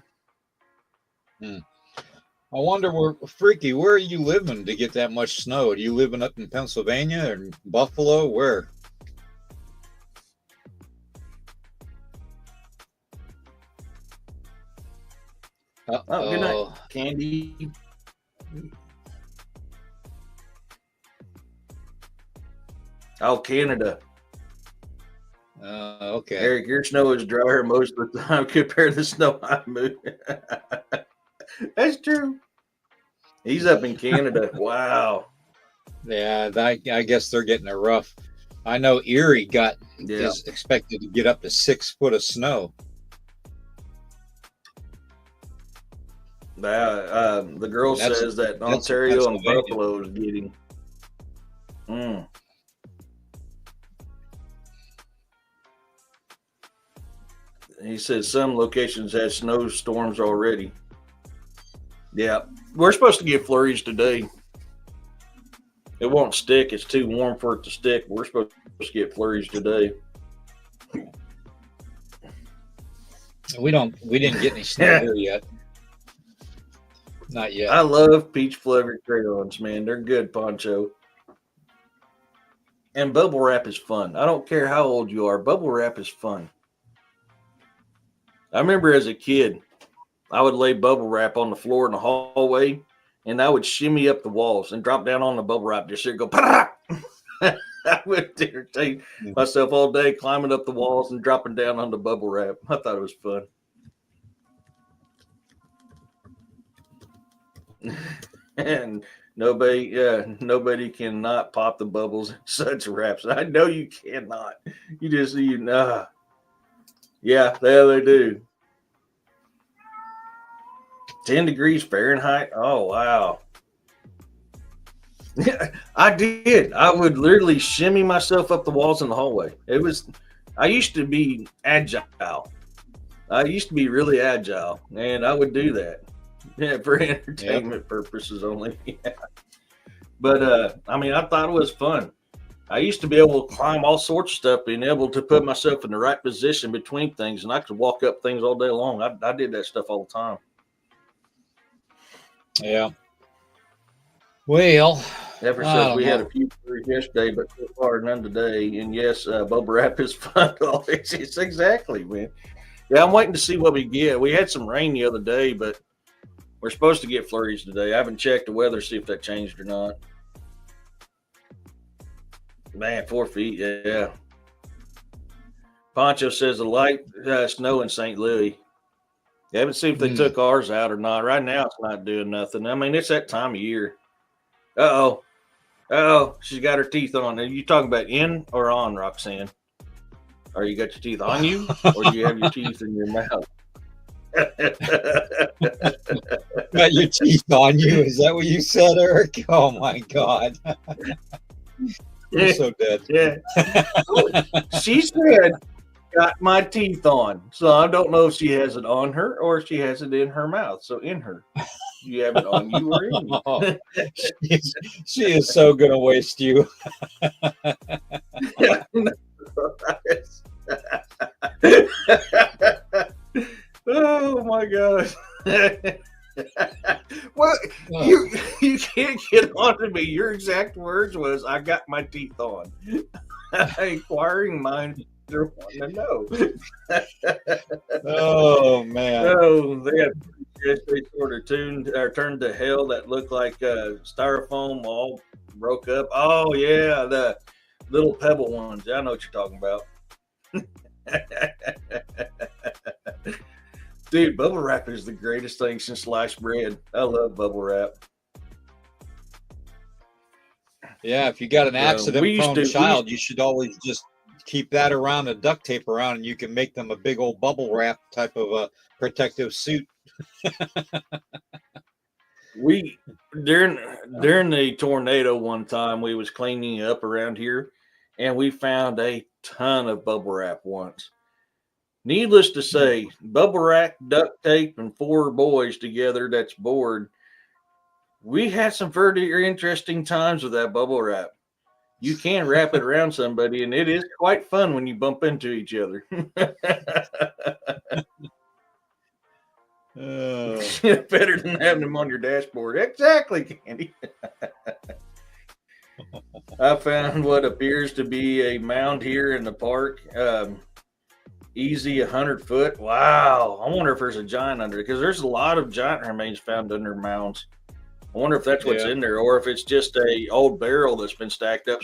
I wonder where are you living to get that much snow? Are you living up in Pennsylvania or Buffalo? Where? Oh, good night, Candy. Oh, Canada. Okay. Eric, your snow is drier most of the time compared to the snow I move. That's true. He's up in Canada. Wow. Yeah, I guess they're getting it rough. I know Erie is expected to get up to 6 foot of snow. The girl says that Ontario and Buffalo is getting. He says some locations have snowstorms already. Yeah, we're supposed to get flurries today. It won't stick. It's too warm for it to stick. We're supposed to get flurries today. We didn't get any snow here yet. Not yet. I love peach flavored crayons, man. They're good, Poncho. And bubble wrap is fun. I don't care how old you are. Bubble wrap is fun. I remember as a kid, I would lay bubble wrap on the floor in the hallway, and I would shimmy up the walls and drop down on the bubble wrap. Just go, I would entertain myself all day, climbing up the walls and dropping down on the bubble wrap. I thought it was fun. And nobody cannot pop the bubbles in such wraps. I know you cannot. Yeah, they do. 10 degrees Fahrenheit. Oh, wow. I did. I would literally shimmy myself up the walls in the hallway. I used to be agile. I used to be really agile, and I would do that. Yeah, for entertainment purposes only. Yeah. But, I thought it was fun. I used to be able to climb all sorts of stuff, being able to put myself in the right position between things, and I could walk up things all day long. I did that stuff all the time. Yeah. Well, ever since we had a few yesterday, but so far none today. And yes, bubble wrap is fun. It's exactly, man. Yeah, I'm waiting to see what we get. We had some rain the other day, but we're supposed to get flurries today. I haven't checked the weather, see if that changed or not. Man, 4 feet, yeah. Poncho says a light snow in St. Louis. You haven't seen if they took ours out or not. Right now, it's not doing nothing. It's that time of year. Uh-oh, she's got her teeth on. Are you talking about in or on, Roxanne? Or you got your teeth on you, or do you have your teeth in your mouth? Got your teeth on you. Is that what you said, Eric? Oh, my God. You're so dead. Yeah. She said, got my teeth on. So I don't know if she has it on her or if she has it in her mouth. So in her. You have it on you or in you. She is so going to waste you. Oh, my gosh. Well, you can't get on to me. Your exact words was, I got my teeth on. Inquiring minds are wanting to know. Oh, man. Oh, they sort of turned to hell that looked like styrofoam all broke up. Oh, yeah, the little pebble ones. I know what you're talking about. Dude, bubble wrap is the greatest thing since sliced bread. I love bubble wrap. Yeah, if you got an accident-prone child, you should always just keep that around and duct tape around, and you can make them a big old bubble wrap type of a protective suit. We during the tornado one time, we was cleaning up around here, and we found a ton of bubble wrap once. Needless to say, bubble wrap, duct tape, and 4 boys together that's bored. We had some very interesting times with that bubble wrap. You can wrap it around somebody, and it is quite fun when you bump into each other. Better than having them on your dashboard. Exactly, Candy. I found what appears to be a mound here in the park. Easy 100 foot. Wow. I wonder if there's a giant under it, because there's a lot of giant remains found under mounds. I wonder if that's what's in there, or if it's just a old barrel that's been stacked up.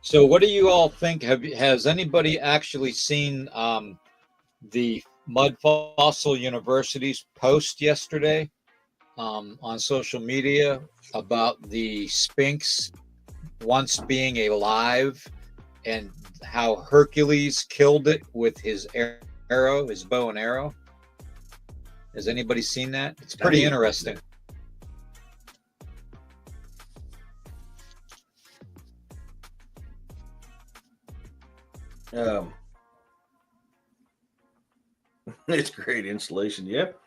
So what do you all think? Has anybody actually seen the Mud Fossil University's post yesterday on social media about the Sphinx once being alive and how Hercules killed it with his arrow, his bow and arrow? Has anybody seen that? It's pretty interesting. It's great installation. Yep.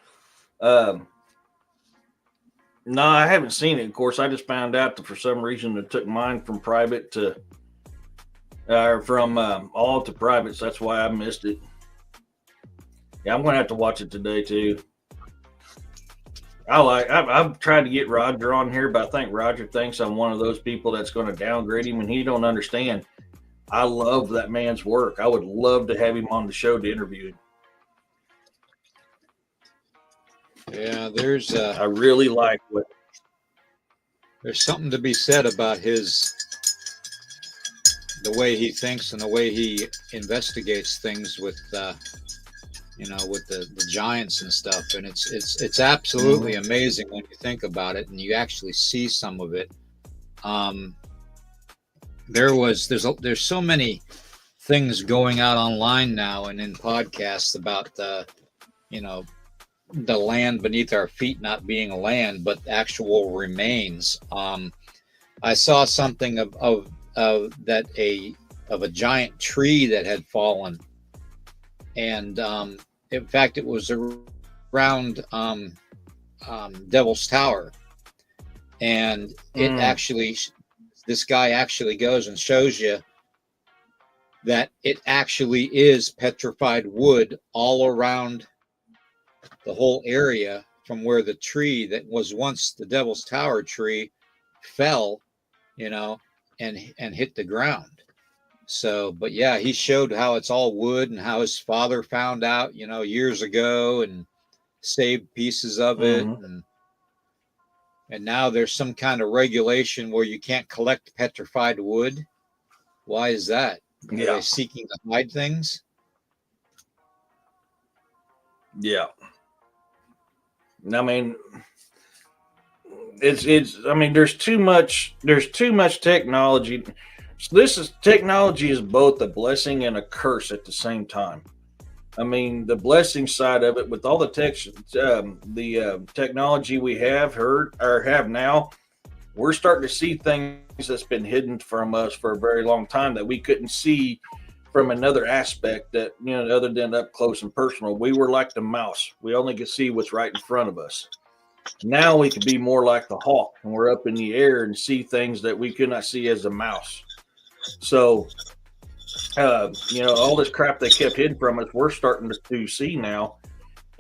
No, I haven't seen it. Of course, I just found out that for some reason it took mine from private to from all to private. So that's why I missed it. Yeah, I'm gonna have to watch it today too. I've tried to get Roger on here, but I think Roger thinks I'm one of those people that's going to downgrade him, and he don't understand. I love that man's work. I would love to have him on the show to interview him. Yeah, I really like what. There's something to be said about the way he thinks and the way he investigates things with with the giants and stuff. And it's absolutely amazing when you think about it and you actually see some of it. There's so many things going out online now and in podcasts about the land beneath our feet not being land but actual remains. I saw something of a giant tree that had fallen, and in fact it was around Devil's Tower, and it actually, this guy actually goes and shows you that it actually is petrified wood all around the whole area from where the tree that was once the Devil's Tower tree fell, and hit the ground. So, but yeah, he showed how it's all wood and how his father found out, years ago and saved pieces of it. And now there's some kind of regulation where you can't collect petrified wood. Why is that? Are they seeking to hide things? Yeah. I mean, there's too much technology. Technology is both a blessing and a curse at the same time. I mean, the blessing side of it, with all the technology we have now, we're starting to see things that's been hidden from us for a very long time that we couldn't see from another aspect, that other than up close and personal. We were like the mouse. We only could see what's right in front of us. Now we can be more like the hawk, and we're up in the air and see things that we could not see as a mouse. So, all this crap they kept hidden from us, we're starting to see now.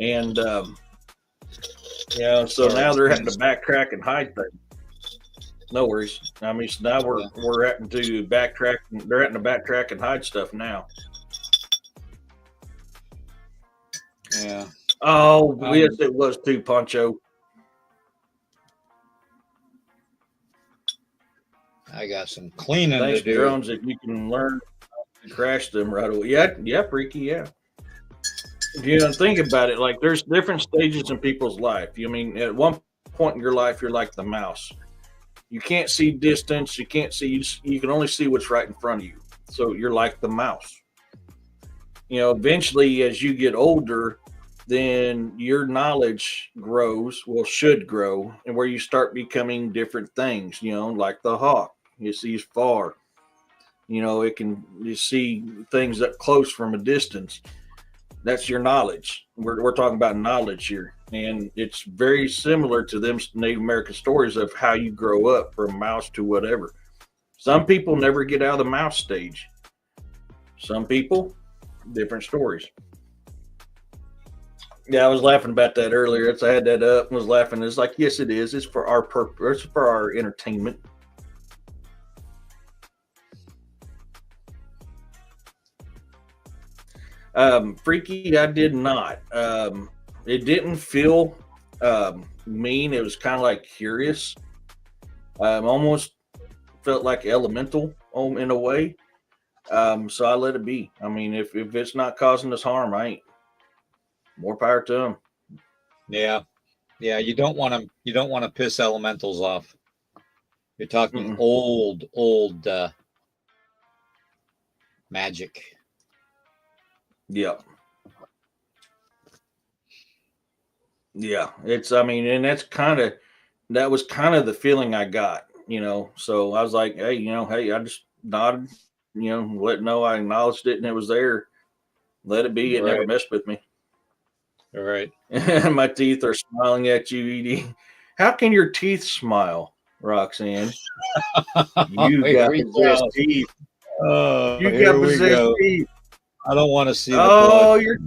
And, so now they're having to backtrack and hide things. No worries. I mean, so now we're having to backtrack. They're having to backtrack and hide stuff now. Yeah. Oh, yes, it was too, Poncho. I got some cleaning Thanks to do. Drones, if you can learn to crash them right away. Yeah, Freaky, yeah. Think about it. Like, there's different stages in people's life. At one point in your life, you're like the mouse. You can't see distance. You can't see. You can only see what's right in front of you. So you're like the mouse. Eventually, as you get older, then your knowledge should grow, and where you start becoming different things. Like the hawk. You see far. You see things up close from a distance. That's your knowledge. We're talking about knowledge here. And it's very similar to them Native American stories of how you grow up from mouse to whatever. Some people never get out of the mouse stage. Some people, different stories. Yeah, I was laughing about that earlier. I had that up and was laughing. It's like, yes, it is. It's for our purpose. It's for our entertainment. Freaky, I did not. It didn't feel mean. It was kind of like curious. Almost felt like elemental in a way. So I let it be. If it's not causing us harm, I ain't. More power to them. Yeah. You don't want to piss elementals off. You're talking old magic. Yeah. It's, and that was kind of the feeling I got, so I was like, hey, I just nodded, let it know I acknowledged it and it was there. Let it be. It never messed with me. All right. My teeth are smiling at you, Edie. How can your teeth smile, Roxanne? You got possessed teeth. You got possessed teeth. I don't want to see the blood. You're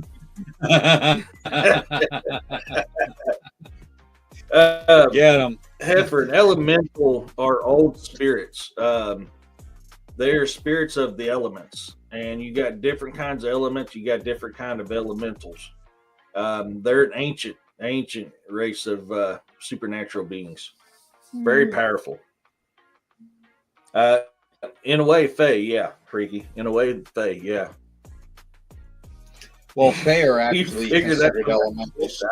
Get them. Heifer, elemental are old spirits. They're spirits of the elements, and you got different kinds of elements. You got different kind of elementals. They're an ancient race of supernatural beings. Very powerful. In a way, Fae, yeah, freaky. In a way, Fae, yeah. Well, Fae are actually considered elementals.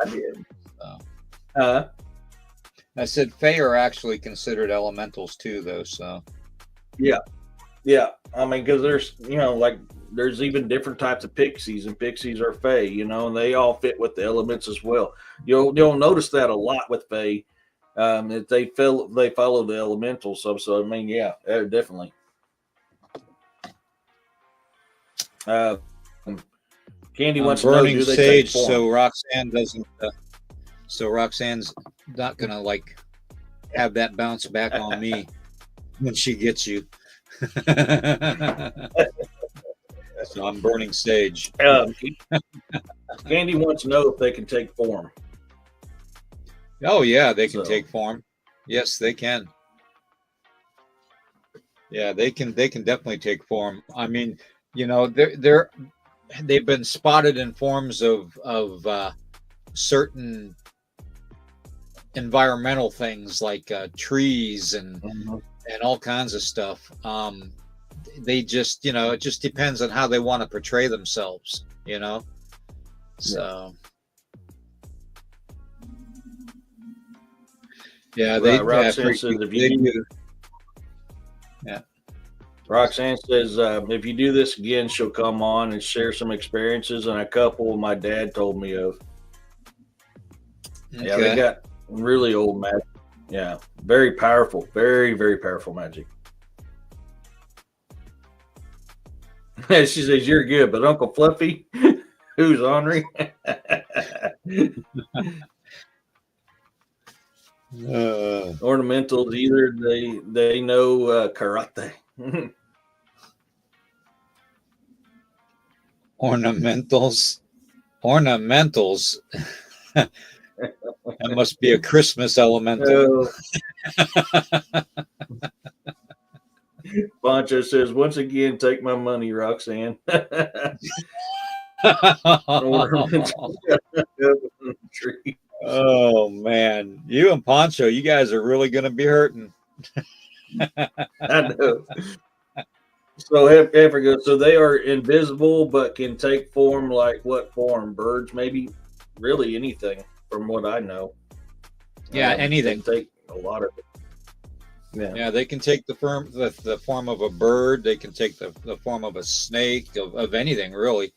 I said Fae are actually considered elementals too, though. So. Yeah. I mean, because there's, there's even different types of pixies, and pixies are Fae, and they all fit with the elements as well. You'll notice that a lot with Fae. That they follow the elementals. So I mean, yeah, definitely. Candy wants to know, do they sage, take form? so Roxanne doesn't. So Roxanne's not gonna have that bounce back on me when she gets you. So I'm burning sage. Candy wants to know if they can take form. Oh yeah, they can take form. Yes, they can. Yeah, they can definitely take form. I mean, they've been spotted in forms of certain environmental things like trees and all kinds of stuff. They just, it just depends on how they want to portray themselves, So yeah, Roxanne says if you do. Yeah. Roxanne says if you do this again, she'll come on and share some experiences, and a couple my dad told me of. Okay. Yeah, they got really old magic. Yeah, very powerful, very, very powerful magic. She says, you're good, but Uncle Fluffy, who's ornery? Ornamentals, either they know karate. Ornamentals. That must be a Christmas elemental. Poncho says, once again, take my money, Roxanne. Oh man, you and Poncho, you guys are really going to be hurting. I know. So Africa, so they are invisible but can take form. Like what form? Birds, maybe. Really anything, from what I know. Yeah, anything. They take a lot of it. Yeah, they can take the form of a bird. They can take the form of a snake, of anything really.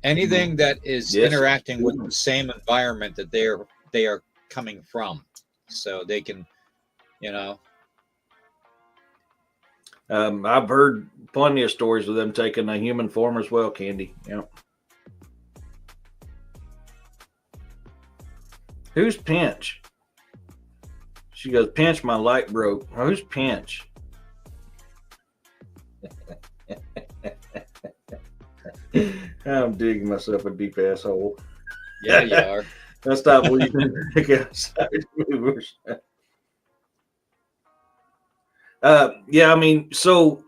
Anything that is interacting with the same environment that they are coming from, so they can, I've heard plenty of stories of them taking a human form as well, Candy. Yeah. Who's Pinch? She goes, Pinch, my light broke. Who's Pinch? I'm digging myself a deep asshole. Yeah, you are. I'll stop leaving outside movers. Yeah, I mean, so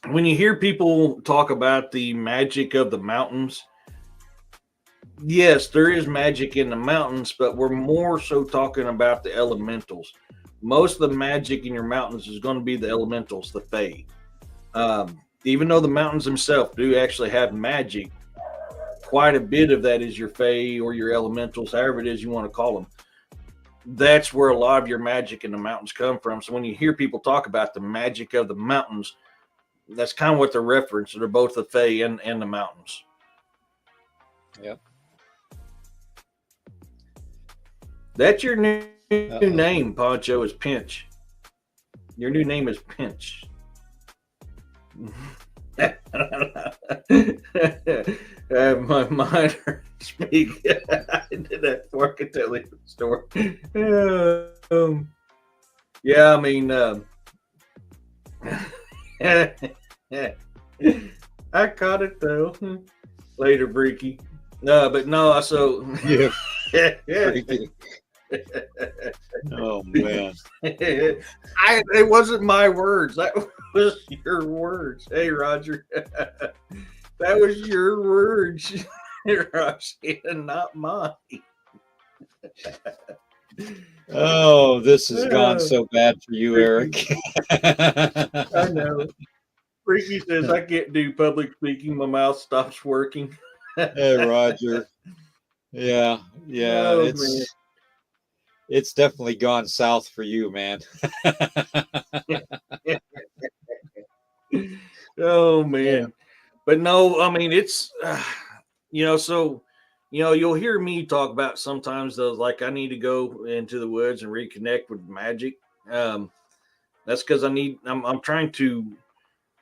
when you hear people talk about the magic of the mountains, yes, there is magic in the mountains, but we're more so talking about the elementals. Most of the magic in your mountains is going to be the elementals, the Fae. Even though the mountains themselves do actually have magic, quite a bit of that is your Fae or your elementals, however it is you want to call them. That's where a lot of your magic in the mountains come from. So when you hear people talk about the magic of the mountains, that's kind of what they're referencing. They're both the Fae and the mountains. Yep. That's your new name, Poncho, is Pinch. Your new name is Pinch. My mind speak. I did that before I could tell you the story. Yeah, I mean, I caught it though. Later, Breaky. No, but no, so yeah. Oh man. It wasn't my words. That was your words. Hey, Roger. That was your words, Roxanne, not mine. Oh, this has gone so bad for you, Eric. I know. Freaky says I can't do public speaking. My mouth stops working. Hey, Roger. Yeah, Oh, it's definitely gone south for you, man. Oh man. But no, I mean it's so you'll hear me talk about sometimes those like I need to go into the woods and reconnect with magic. That's because I'm trying to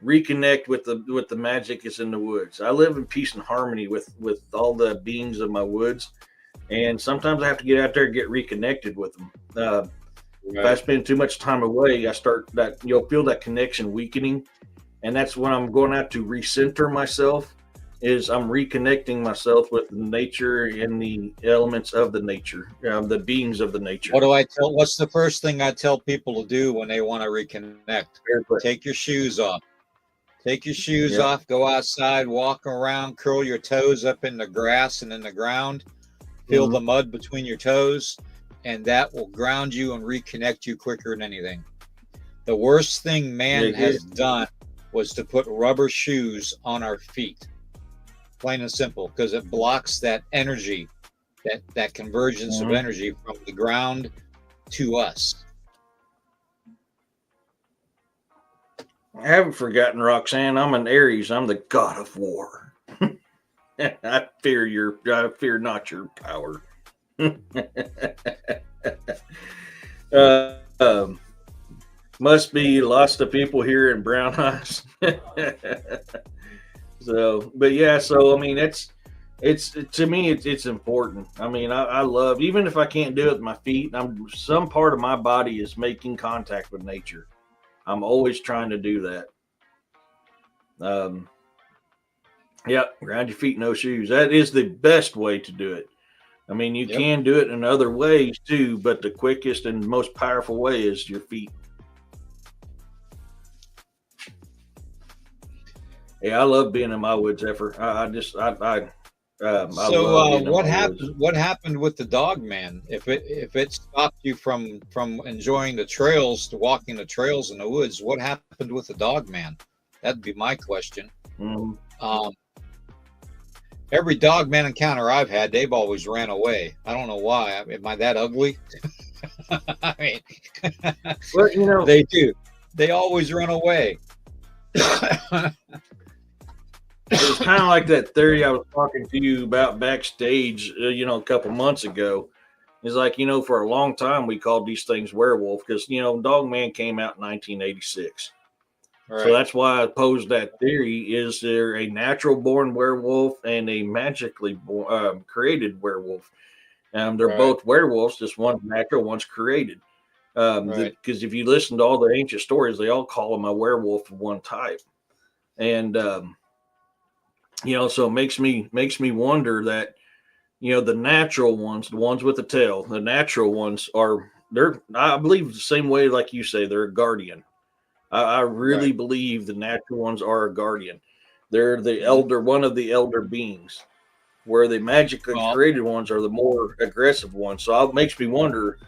reconnect with the magic that's in the woods. I live in peace and harmony with all the beings of my woods, and sometimes I have to get out there and get reconnected with them. If I spend too much time away, I start that you'll feel that connection weakening, and that's when I'm going out to recenter myself. Is I'm reconnecting myself with nature and the elements of the nature, the beings of the nature. What do I tell? What's the first thing I tell people to do when they want to reconnect? Take your shoes off. Take your shoes off. Go outside, walk around, curl your toes up in the grass and in the ground. Feel the mud between your toes, and that will ground you and reconnect you quicker than anything. The worst thing man has done was to put rubber shoes on our feet. Plain and simple, because it blocks that energy, that convergence of energy from the ground to us. I haven't forgotten, Roxanne. I'm an Aries. I'm the god of war. I fear not your power. Must be lots of people here in brown eyes. So, but yeah, so I mean, it's to me, it's important. I mean, I love, even if I can't do it with my feet, some part of my body is making contact with nature. I'm always trying to do that. Ground your feet, no shoes. That is the best way to do it. I mean, you can do it in other ways too, but the quickest and most powerful way is your feet. Yeah, I love being in my woods, Effer. What happened with the dog man? If it stopped you from enjoying the trails, to walking the trails in the woods, what happened with the dog man? That'd be my question. Every dog man encounter I've had, they've always ran away. I don't know why. Am I that ugly? I mean, well, they do. They always run away. It's kind of like that theory I was talking to you about backstage, a couple months ago. It's like, for a long time we called these things werewolf because, Dogman came out in 1986. Right. So that's why I posed that theory. Is there a natural born werewolf and a magically created werewolf? They're both werewolves, just one's natural, one's created. Because if you listen to all the ancient stories, they all call them a werewolf of one type. And, so it makes me wonder that, the natural ones, the ones with the tail, the natural ones I believe the same way, like you say, they're a guardian. I really believe the natural ones are a guardian. They're the one of the elder beings, where the magically created ones are the more aggressive ones. So it makes me wonder,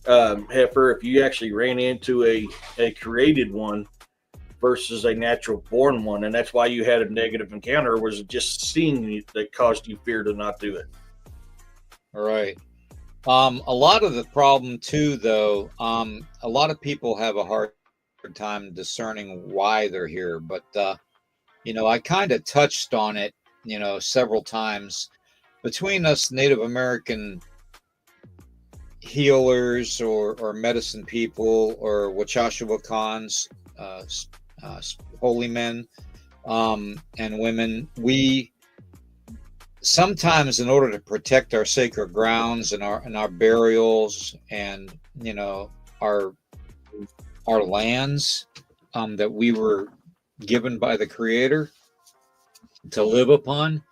Heifer, if you actually ran into a created one versus a natural born one, and that's why you had a negative encounter, or was it just seeing it that caused you fear to not do it? All right. A lot of the problem too, though, a lot of people have a hard time discerning why they're here, but I kind of touched on it, several times. Between us Native American healers or medicine people or Wachashawakans, holy men and women, we sometimes, in order to protect our sacred grounds and our burials and our lands that we were given by the Creator to live upon,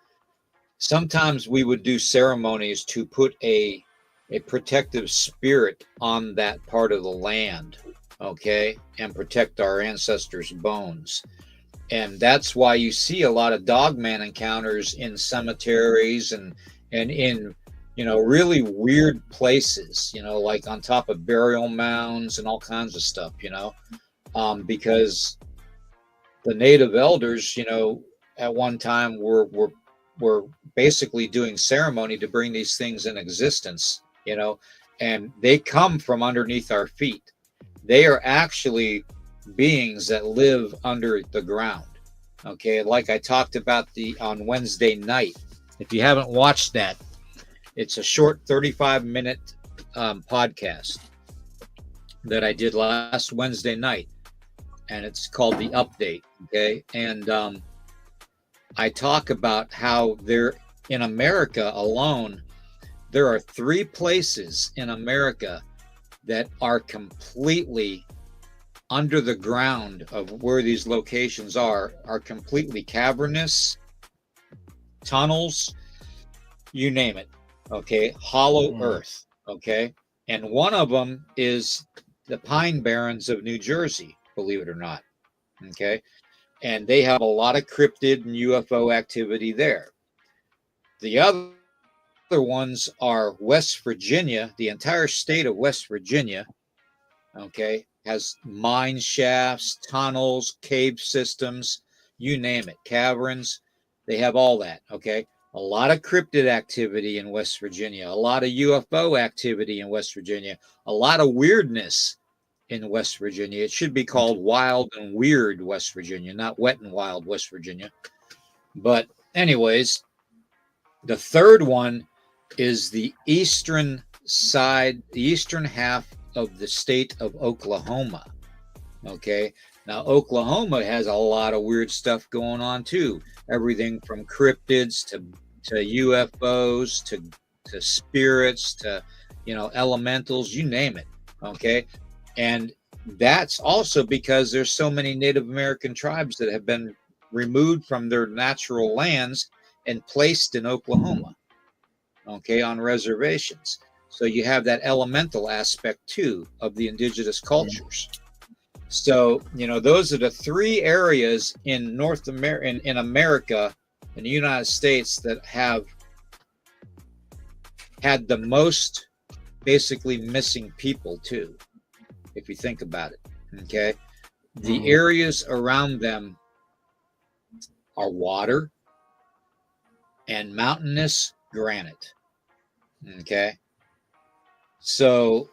sometimes we would do ceremonies to put a a protective spirit on that part of the land, okay, and protect our ancestors' bones. And that's why you see a lot of dogman encounters in cemeteries and in really weird places, like on top of burial mounds and all kinds of stuff, because the native elders, at one time were basically doing ceremony to bring these things in existence, and they come from underneath our feet. They are actually beings that live under the ground. Okay, like I talked about on Wednesday night. If you haven't watched that, it's a short 35-minute podcast that I did last Wednesday night, and it's called The Update. Okay, and I talk about how in America alone, there are 3 places in America that are completely under the ground of where these locations are completely cavernous, tunnels, you name it. Okay, hollow earth. Okay, and one of them is the Pine Barrens of New Jersey, believe it or not. Okay, and they have a lot of cryptid and UFO activity there. The other ones are West Virginia, the entire state of West Virginia. Okay, has mine shafts, tunnels, cave systems, you name it, caverns. They have all that. Okay, a lot of cryptid activity in West Virginia, a lot of UFO activity in West Virginia, a lot of weirdness in West Virginia. It should be called Wild and Weird West Virginia, not Wet and Wild West Virginia. But anyways, the third one is the eastern side, the eastern half of the state of Oklahoma. Okay, now Oklahoma has a lot of weird stuff going on too. Everything from cryptids to UFOs to spirits to elementals, you name it. Okay, and that's also because there's so many Native American tribes that have been removed from their natural lands and placed in Oklahoma. Okay, on reservations. So you have that elemental aspect too of the indigenous cultures. So, those are the 3 areas in North America, in America, in the United States, that have had the most basically missing people too, if you think about it. Okay. The areas around them are water and mountainous granite. Okay. So,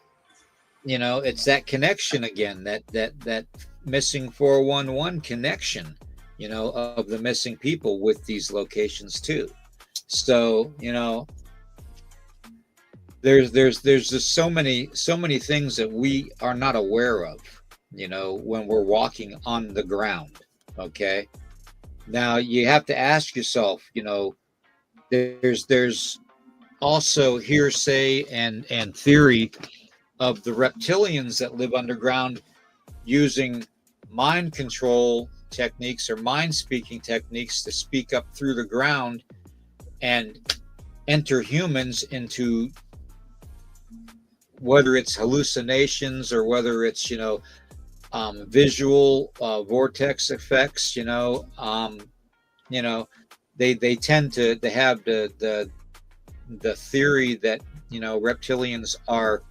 it's that connection again, that missing 411 connection, of the missing people with these locations too. So, there's just so many things that we are not aware of, when we're walking on the ground. Okay. Now you have to ask yourself, there's also hearsay and theory of the reptilians that live underground using mind control techniques or mind speaking techniques to speak up through the ground and enter humans into, whether it's hallucinations or whether it's visual vortex effects. They tend to have the theory that reptilians are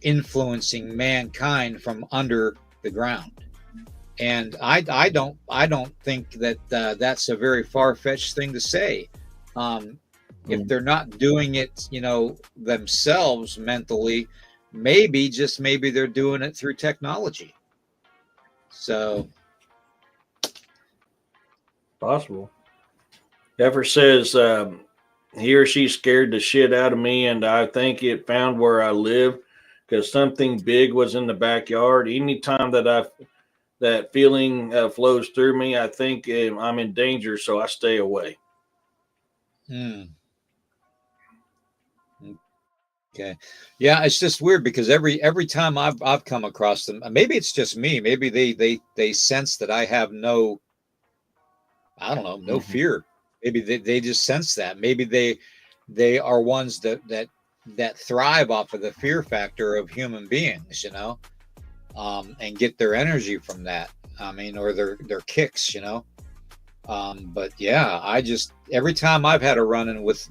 influencing mankind from under the ground, and I don't think that that's a very far-fetched thing to say. If they're not doing it themselves mentally, maybe they're doing it through technology. So possible. Ever says he or she scared the shit out of me, and I think it found where I live because something big was in the backyard. Anytime that feeling flows through me, I think I'm in danger, so I stay away. Okay, yeah, it's just weird because every time I've come across them, maybe it's just me. Maybe they sense that I have no, I don't know, no fear. Maybe they just sense that. Maybe they are ones that that thrive off of the fear factor of human beings, and get their energy from that. I mean, or their kicks, But yeah, I just every time I've had a run-in with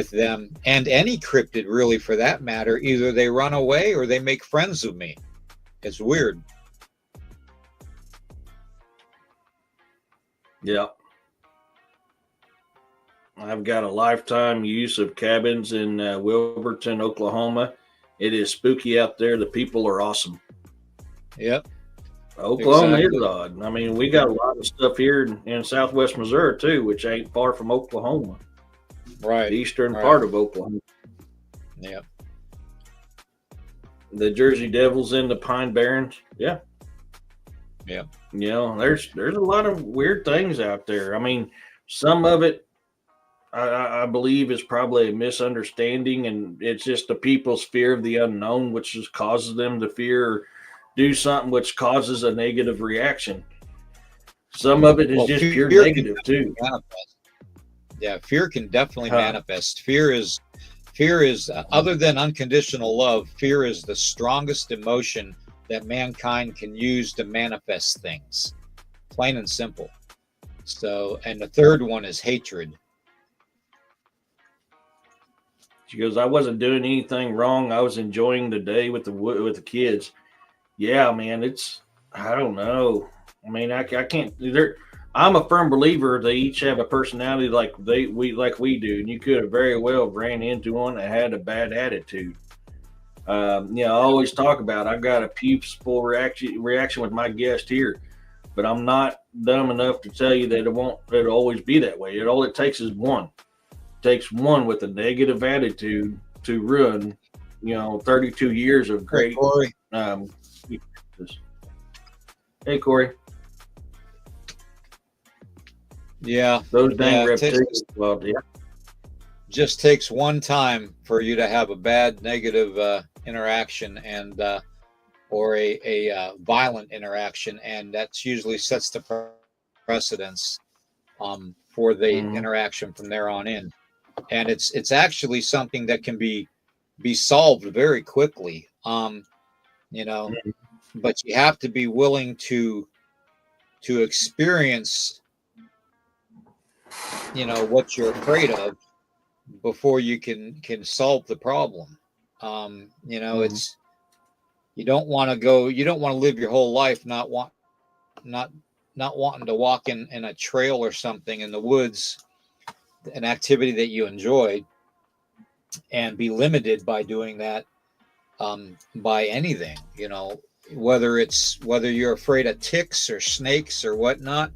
them and any cryptid really for that matter, either they run away or they make friends with me. It's weird. Yeah. I've got a lifetime use of cabins in Wilburton, Oklahoma. It is spooky out there. The people are awesome. Yep. Oklahoma is odd. I mean, we got a lot of stuff here in southwest Missouri too, which ain't far from Oklahoma. Right. The eastern part of Oklahoma. Yep. The Jersey Devils and the Pine Barrens. Yeah. Yeah. There's a lot of weird things out there. I mean, some of it I believe is probably a misunderstanding, and it's just the people's fear of the unknown, which just causes them to fear or do something which causes a negative reaction. Some of it is just pure negative too. Yeah, fear can definitely manifest. Fear is other than unconditional love, fear is the strongest emotion that mankind can use to manifest things. Plain and simple. So, and the third one is hatred. She goes, I wasn't doing anything wrong. I was enjoying the day with the kids. Yeah, man, I don't know. I mean, I can't. I'm a firm believer they each have a personality like we do, and you could have very well ran into one that had a bad attitude. I always talk about I've got a peaceful reaction with my guest here, but I'm not dumb enough to tell you that it'll always be that way. All it takes is one. It takes one with a negative attitude to ruin, 32 years of great. Hey, Corey. Hey, Corey. Yeah. Those dang reptilians. Well, yeah. Just takes one time for you to have a bad negative interaction and or a violent interaction, and that's usually sets the precedence for the interaction from there on in. And it's actually something that can be solved very quickly. But you have to be willing to experience what you're afraid of before you can solve the problem. It's you don't want to live your whole life not wanting to walk in a trail or something in the woods, an activity that you enjoyed, and be limited by doing that by anything, whether you're afraid of ticks or snakes or whatnot,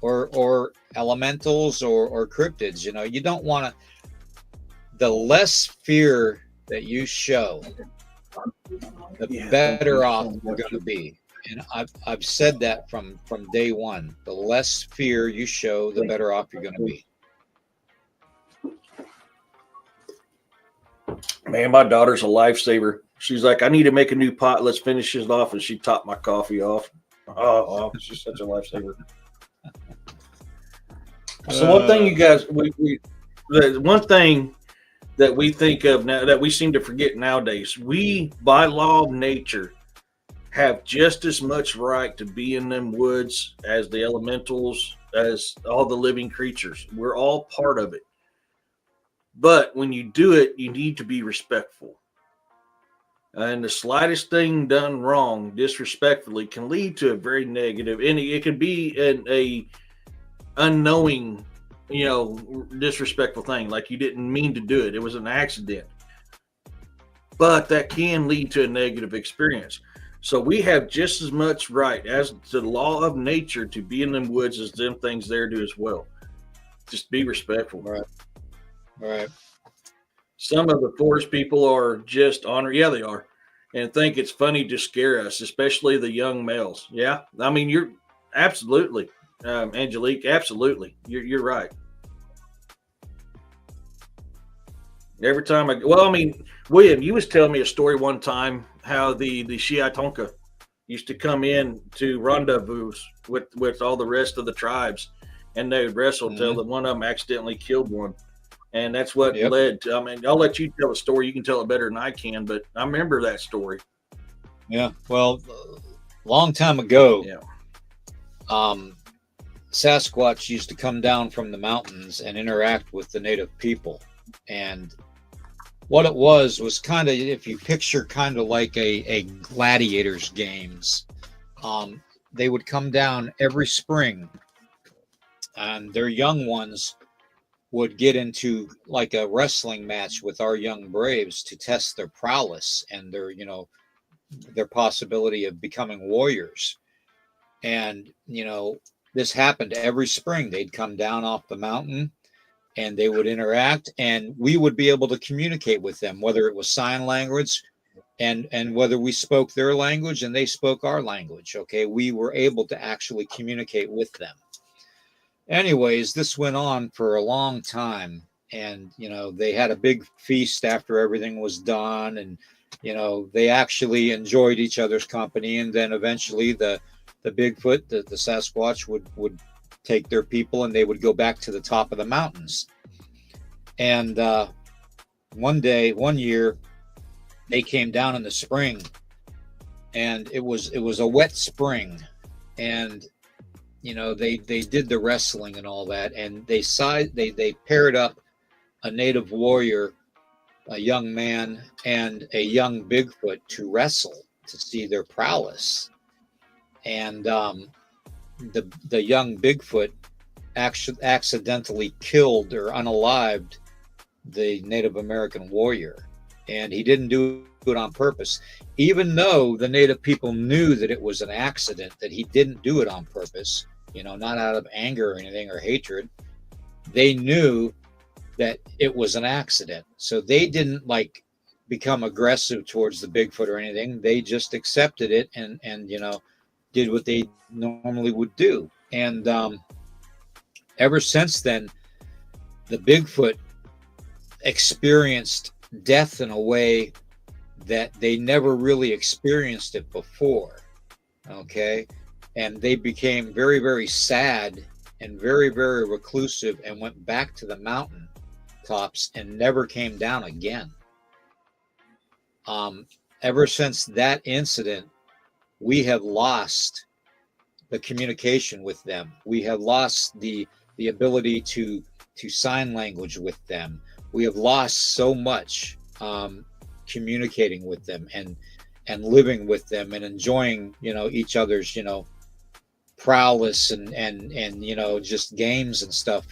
or elementals or cryptids. You don't want to. The less fear that you show, the better off you're going to be. And I've said that from day one. The less fear you show, the better off you're going to be. Man, my daughter's a lifesaver. She's like, I need to make a new pot. Let's finish it off. And she topped my coffee off. Oh, she's such a lifesaver. So one thing you guys, the one thing that we think of now that we seem to forget nowadays, we, by law of nature, have just as much right to be in them woods as the elementals, as all the living creatures. We're all part of it. But when you do it, you need to be respectful. And the slightest thing done wrong, disrespectfully, can lead to a very negative, and it can be a unknowing, disrespectful thing. Like you didn't mean to do it. It was an accident. But that can lead to a negative experience. So we have just as much right as the law of nature to be in them woods as them things there do as well. Just be respectful. Right. Some of the forest people are just yeah, they are, and think it's funny to scare us, especially the young males. Yeah, I mean, you're absolutely, Angelique, absolutely, you're right. Every time William, you was telling me a story one time how the Shiatonka used to come in to rendezvous with all the rest of the tribes, and they would wrestle till that one of them accidentally killed one. And that's what Yep. led to, I mean, I'll let you tell the story. You can tell it better than I can, but I remember that story. Yeah. Well, long time ago, Yeah. Sasquatch used to come down from the mountains and interact with the native people. And what it was kind of, if you picture kind of like a gladiators games, they would come down every spring, and their young ones would get into like a wrestling match with our young braves to test their prowess and their possibility of becoming warriors. And this happened every spring. They'd come down off the mountain and they would interact, and we would be able to communicate with them, whether it was sign language and whether we spoke their language and they spoke our language. Okay, we were able to actually communicate with them. Anyways, this went on for a long time, and they had a big feast after everything was done, and they actually enjoyed each other's company. And then eventually the Bigfoot, the Sasquatch would take their people and they would go back to the top of the mountains. And one year they came down in the spring, and it was a wet spring, and they did the wrestling and all that, and they paired up a native warrior, a young man, and a young Bigfoot to wrestle to see their prowess. And the young Bigfoot accidentally killed or unalived the Native American warrior, and he didn't do it on purpose, even though the Native people knew that it was an accident, that he didn't do it on purpose, not out of anger or anything or hatred. They knew that it was an accident, so they didn't like become aggressive towards the Bigfoot or anything. They just accepted it and did what they normally would do. And ever since then, the Bigfoot experienced death in a way that they never really experienced it before. Okay. And they became very, very sad and very, very reclusive and went back to the mountain tops and never came down again. Ever since that incident, we have lost the communication with them. We have lost the ability to sign language with them. We have lost so much communicating with them and living with them and enjoying each other's prowess and just games and stuff.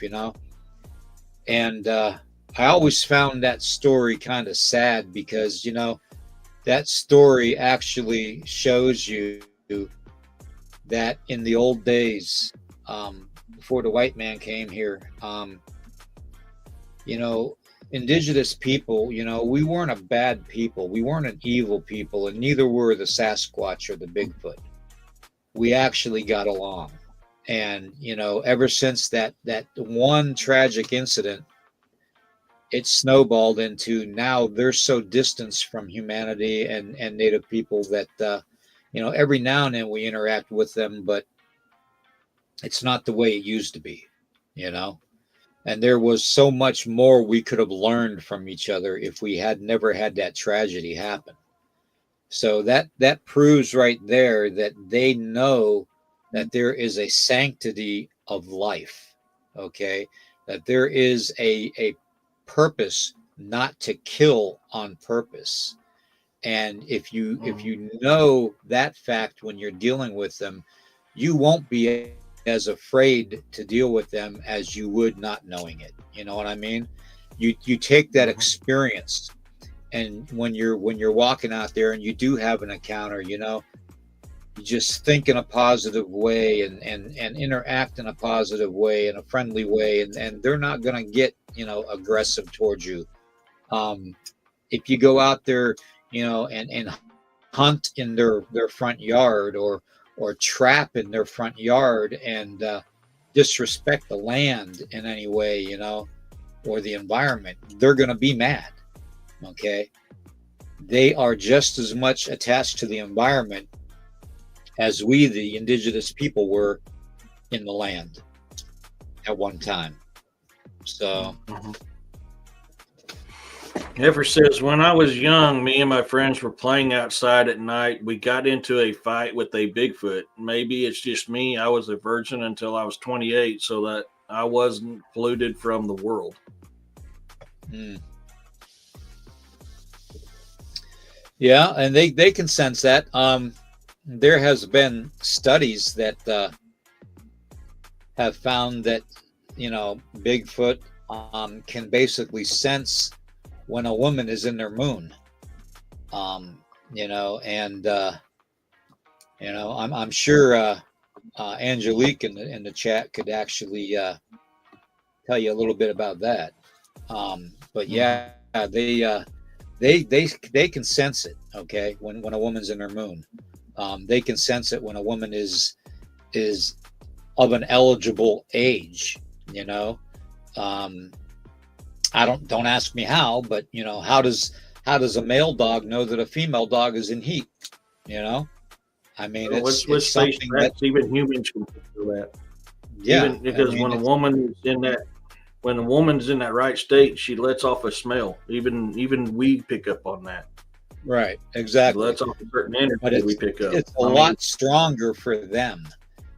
And I always found that story kind of sad, because that story actually shows you that in the old days, before the white man came here, indigenous people, we weren't a bad people. We weren't an evil people, and neither were the Sasquatch or the Bigfoot. We actually got along. And, ever since that one tragic incident, it snowballed into now they're so distanced from humanity and native people that, every now and then we interact with them, but it's not the way it used to be, and there was so much more we could have learned from each other if we had never had that tragedy happen. So that proves right there that they know that there is a sanctity of life. Okay. That there is a purpose not to kill on purpose. And if you know that fact when you're dealing with them, you won't be as afraid to deal with them as you would not knowing it. You know what I mean? You take that experience, and when you're walking out there and you do have an encounter, you just think in a positive way and interact in a positive way, in a friendly way, and they're not going to get aggressive towards you. If you go out there and hunt in their front yard, or trap in their front yard, and disrespect the land in any way, or the environment, they're going to be mad. Okay. They are just as much attached to the environment as we, the indigenous people, were in the land at one time. So Heifer says, when I was young, me and my friends were playing outside at night. We got into a fight with a Bigfoot. Maybe it's just me. I was a virgin until I was 28, so that I wasn't polluted from the world. Mm. Yeah, and they can sense that. There has been studies that have found that, Bigfoot can basically sense when a woman is in their moon. And I'm sure Angelique in the chat could actually tell you a little bit about that. But yeah, they can sense it. Okay, when a woman's in her moon, they can sense it when a woman is of an eligible age. Don't ask me how, but how does a male dog know that a female dog is in heat? I mean, Let's it's face something that, facts. Even humans can feel that. yeah, Even I because mean, when a woman's in that right state, she lets off a smell. Even we pick up on that. right, She exactly. lets off a certain But energy we pick up. it's a lot stronger for them.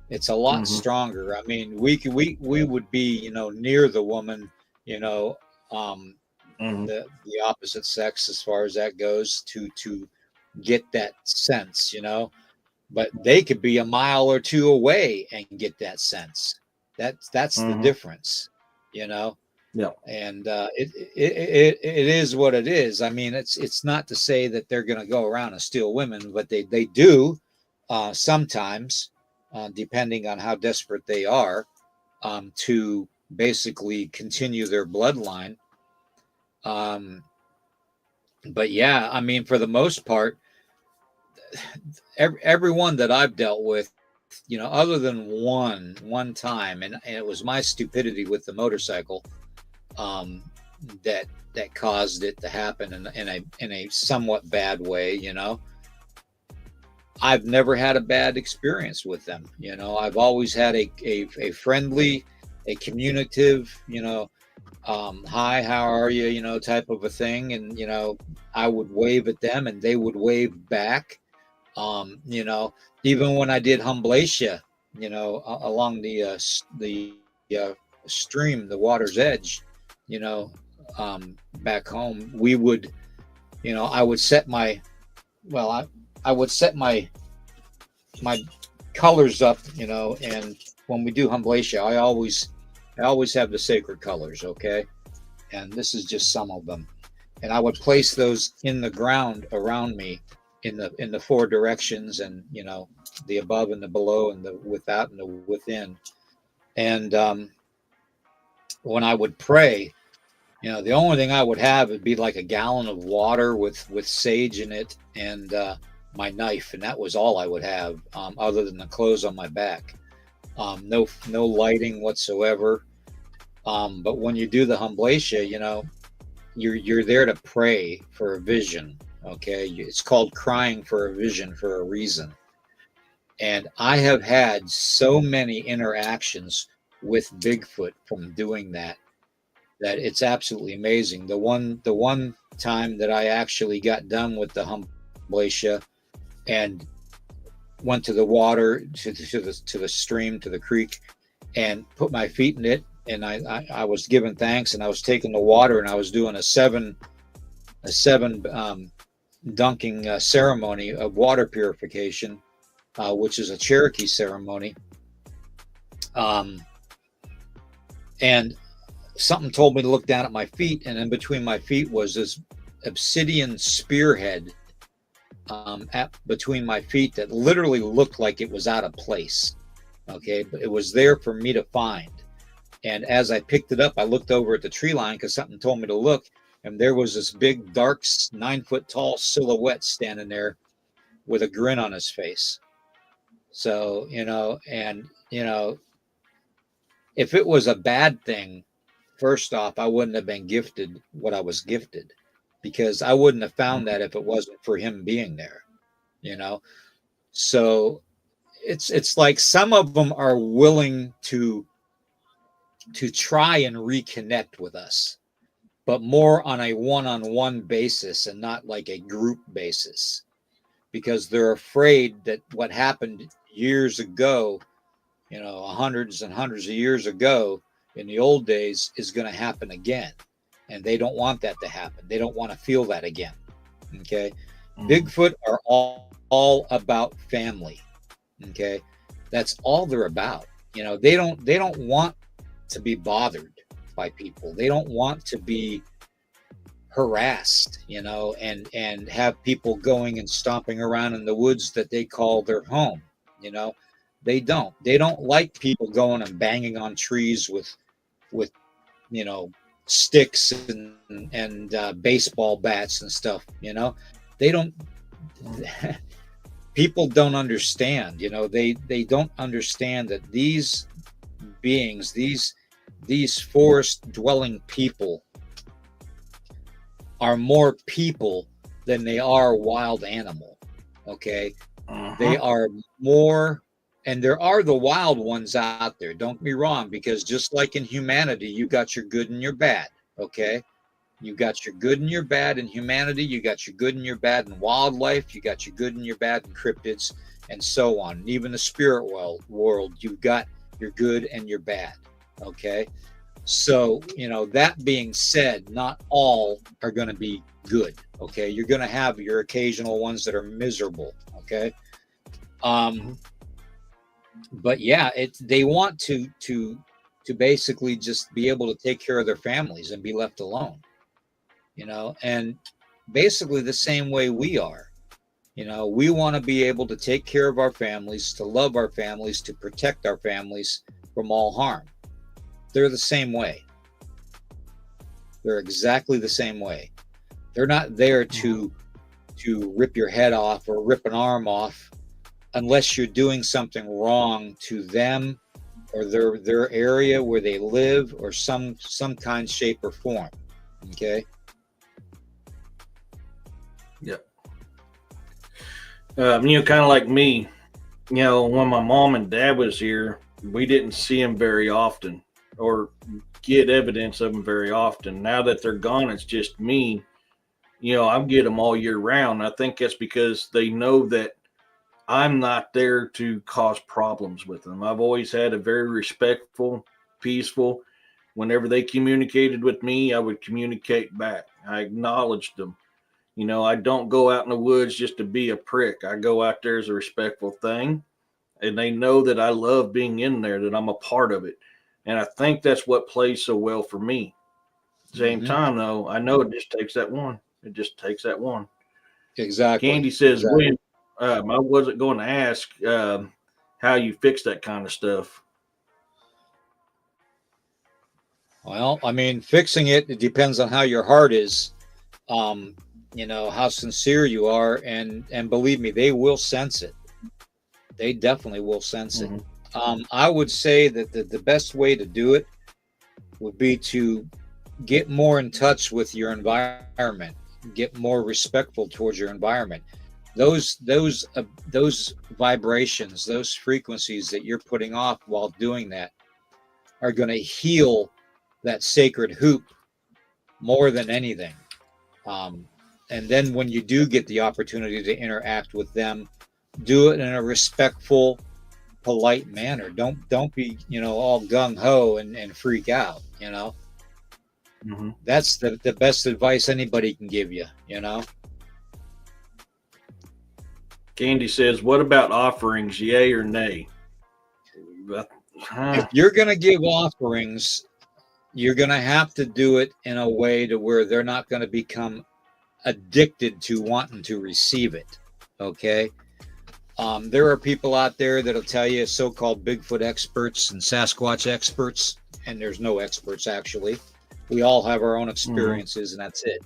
It's a lot Mm-hmm, stronger. I mean, we would be, near the woman, you know, um, mm-hmm, the opposite sex as far as that goes to get that sense, but they could be a mile or two away and get that sense. That's the mm-hmm. difference, you know. Yeah. And it is what it is. I mean, it's not to say that they're going to go around and steal women, but they do sometimes, depending on how desperate they are, to basically continue their bloodline. Um, but yeah, I mean, for the most part, everyone that I've dealt with, other than one time, and it was my stupidity with the motorcycle, um, that caused it to happen in a somewhat bad way. I've never had a bad experience with them. I've always had a friendly, a communicative, hi, how are you, type of a thing. And, I would wave at them and they would wave back. Um, you know, Even when I did Humblatia, along the stream, the water's edge, you know, back home, we would, I would set well, I would set my colors up, and when we do Humblatia, I always have the sacred colors, okay? And this is just some of them. And I would place those in the ground around me in the four directions, and the above and the below and the without and the within. And when I would pray, the only thing I would have would be like a gallon of water with sage in it, and my knife, and that was all I would have, other than the clothes on my back. No lighting whatsoever. But when you do the Humblatia, you're there to pray for a vision. Okay, it's called crying for a vision for a reason. And I have had so many interactions with Bigfoot from doing that it's absolutely amazing. The one time that I actually got done with the Humblatia and went to the water, to the stream, to the creek, and put my feet in it, and I was giving thanks, and I was taking the water, and I was doing a seven dunking ceremony of water purification, which is a Cherokee ceremony. Um, and something told me to look down at my feet, and in between my feet was this obsidian spearhead, between my feet, that literally looked like it was out of place. Okay, but it was there for me to find. And as I picked it up, I looked over at the tree line because something told me to look, and there was this big, dark, 9 foot tall silhouette standing there with a grin on his face. So, if it was a bad thing, first off, I wouldn't have been gifted what I was gifted, because I wouldn't have found that if it wasn't for him being there, you know. So it's like some of them are willing to try and reconnect with us, but more on a one-on-one basis and not like a group basis, because they're afraid that what happened years ago, hundreds and hundreds of years ago in the old days, is going to happen again. And they don't want that to happen. They don't want to feel that again. Okay. Bigfoot are all about family. Okay. That's all they're about. They don't want to be bothered by people. They don't want to be harassed, and have people going and stomping around in the woods that they call their home. They don't like people going and banging on trees with sticks and baseball bats and stuff. They don't. People don't understand. They don't understand that these beings, these forest dwelling people, are more people than they are wild animal. Okay. They are more, and there are the wild ones out there, don't get me wrong, because just like in humanity, you got your good and your bad. Okay. You got your good and your bad in humanity. You got your good and your bad in wildlife. You got your good and your bad in cryptids, and so on. And even the spirit world, you've got your good and your bad. Okay. So, that being said, not all are going to be good. Okay. You're going to have your occasional ones that are miserable. Okay. But yeah, they want to basically just be able to take care of their families and be left alone, and basically the same way we are. We want to be able to take care of our families, to love our families, to protect our families from all harm. They're the same way. They're exactly the same way. They're not there to rip your head off or rip an arm off unless you're doing something wrong to them or their area where they live, or some kind, shape, or form. Okay. Yep. Kind of like me, when my mom and dad was here, we didn't see them very often or get evidence of them very often. Now that they're gone, it's just me. I get them all year round. I think that's because they know that I'm not there to cause problems with them. I've always had a very respectful, peaceful. Whenever they communicated with me, I would communicate back. I acknowledged them. I don't go out in the woods just to be a prick. I go out there as a respectful thing. And they know that I love being in there, that I'm a part of it. And I think that's what plays so well for me. At the same time, though, I know it just takes that one. It just takes that one. Exactly. Candy says, William, I wasn't going to ask how you fix that kind of stuff. Well, I mean, fixing it depends on how your heart is, how sincere you are, and believe me, they will sense it. They definitely will sense it. I would say that the best way to do it would be to get more in touch with your environment, get more respectful towards your environment. Those vibrations, those frequencies that you're putting off while doing that are going to heal that sacred hoop more than anything. And then when you do get the opportunity to interact with them, do it in a respectful, polite manner. Don't be, all gung ho and freak out. That's the best advice anybody can give you. Candy says, "What about offerings? Yay or nay?" If you're going to give offerings, you're going to have to do it in a way to where they're not going to become addicted to wanting to receive it. Okay. There are people out there that'll tell you, so-called Bigfoot experts and Sasquatch experts, and there's no experts actually. We all have our own experiences, and that's it.